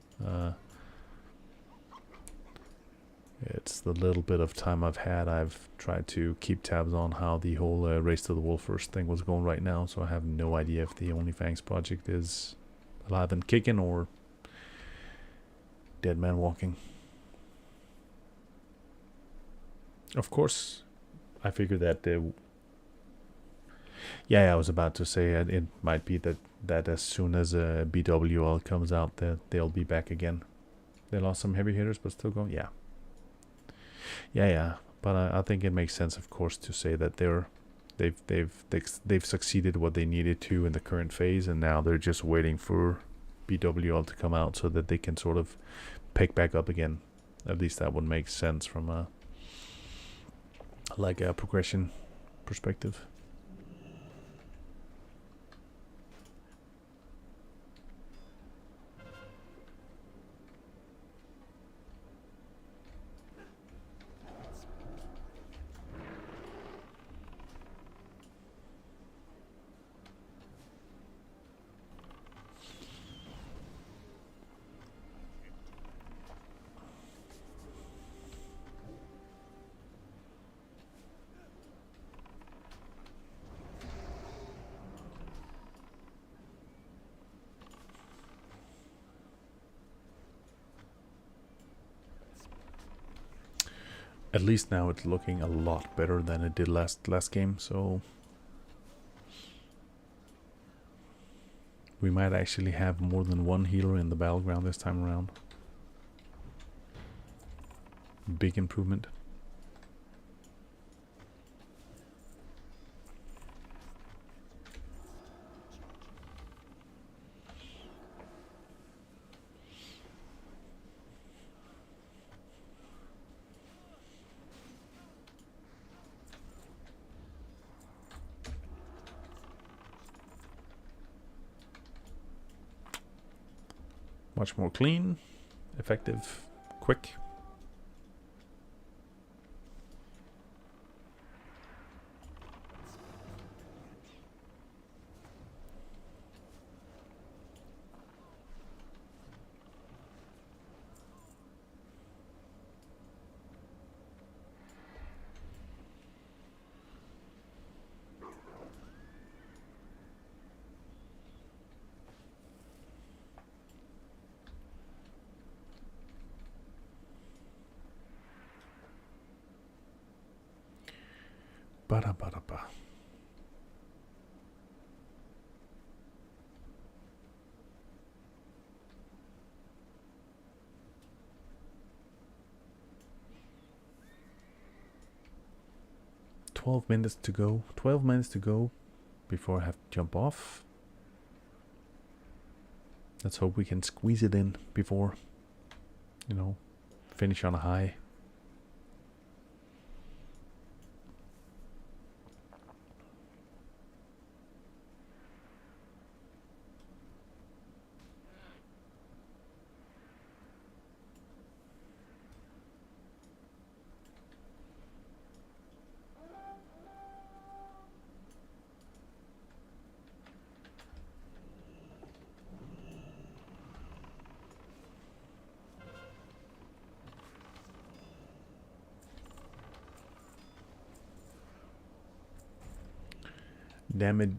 It's the little bit of time I've had. I've tried to keep tabs on how the whole Race to the Wolfers thing was going right now, so I have no idea if the OnlyFans project is alive and kicking or dead man walking. Of course, I figured that yeah, I was about to say it might be that as soon as BWL comes out, that they'll be back again. They lost some heavy hitters, but still going. Yeah. But I think it makes sense, of course, to say that they've succeeded what they needed to in the current phase, and now they're just waiting for BWL to come out so that they can sort of pick back up again. At least that would make sense from a progression perspective. At least now it's looking a lot better than it did last game, so we might actually have more than one healer in the battleground this time around. Big improvement. Much more clean, effective, quick. Ba-da-ba-da-ba. 12 minutes to go. 12 minutes to go before I have to jump off. Let's hope we can squeeze it in before, you know, finish on a high.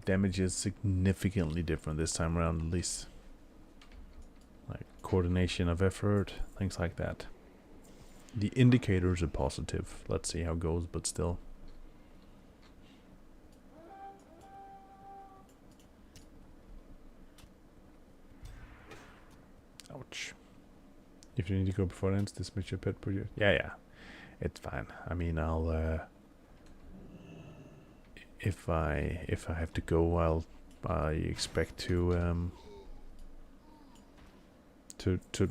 Damage is significantly different this time around, at least. Like coordination of effort, things like that. The indicators are positive. Let's see how it goes, but still. Ouch. If you need to go before it ends, dismiss your pet produce. Yeah. It's fine. I mean, I'll if I have to go, I expect to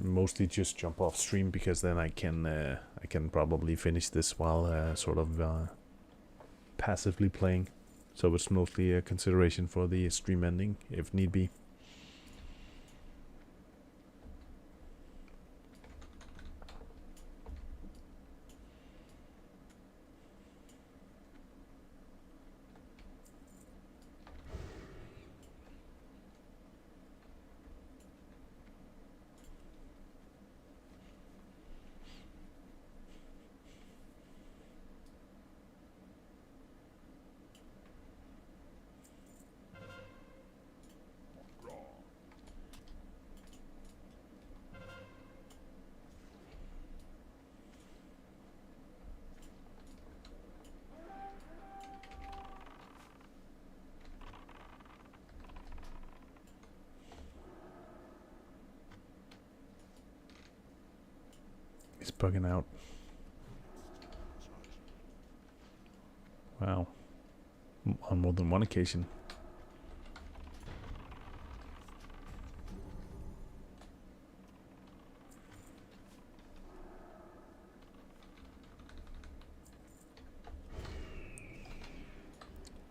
mostly just jump off stream, because then I can probably finish this while sort of passively playing. So it's mostly a consideration for the stream ending if need be. He's bugging out. Wow. On more than one occasion.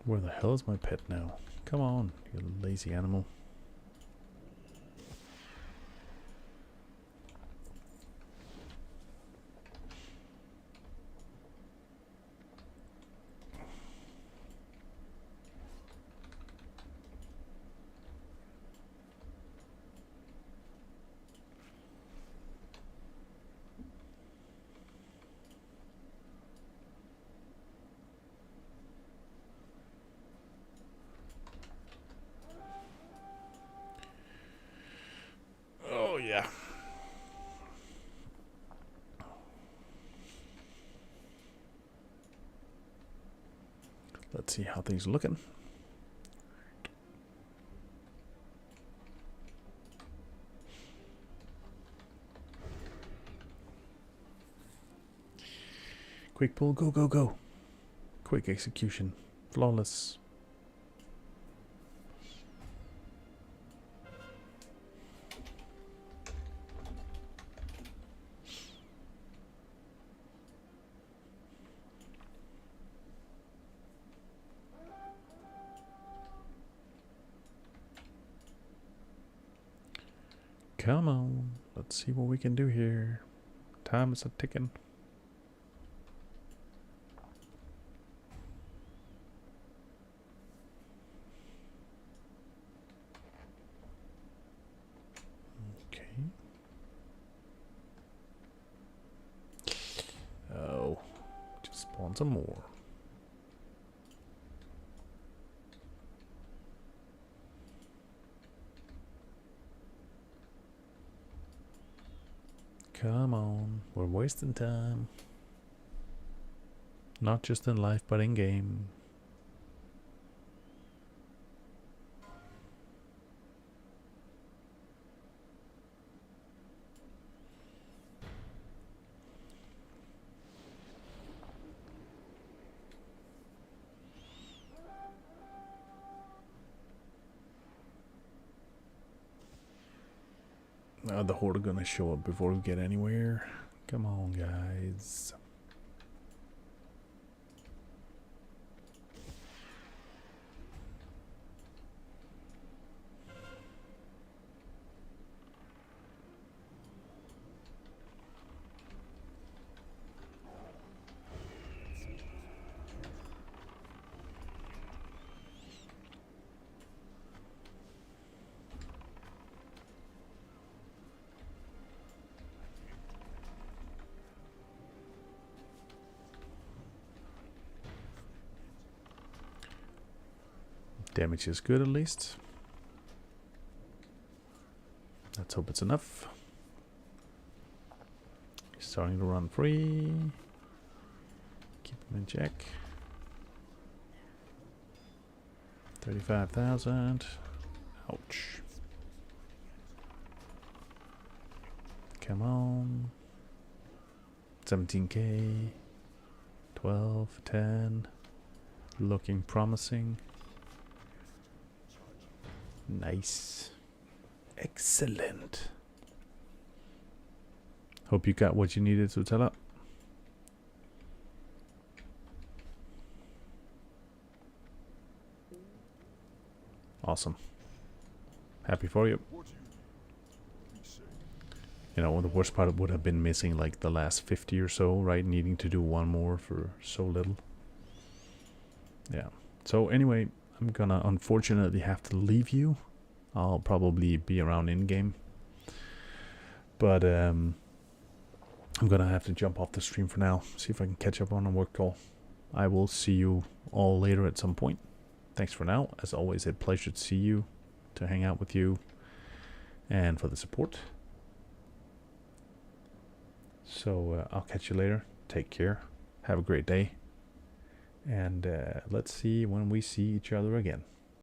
Where the hell is my pet now? Come on, you lazy animal. Oh yeah. Let's see how things are looking. Quick pull, go, go, go. Quick execution. Flawless. Come on. Let's see what we can do here. Time is a ticking. Oh, just spawn some more. Come on, we're wasting time. Not just in life, but in game. The horde are gonna show up before we get anywhere. Come on, guys. Damage is good at least. Let's hope it's enough. He's starting to run free. Keep him in check. 35,000. Ouch. Come on. 17k. 12, 10. Looking promising. Nice. Excellent. Hope you got what you needed to tell up. Awesome. Happy for you. You know, the worst part would have been missing like the last 50 or so, right? Needing to do one more for so little. Yeah. So anyway, I'm gonna unfortunately have to leave you. I'll probably be around in game, but I'm gonna have to jump off the stream for now. See if I can catch up on a work call. I will see you all later at some point. Thanks for now. As always, a pleasure to see you, to hang out with you, and for the support. So I'll catch you later. Take care. Have a great day. And let's see when we see each other again.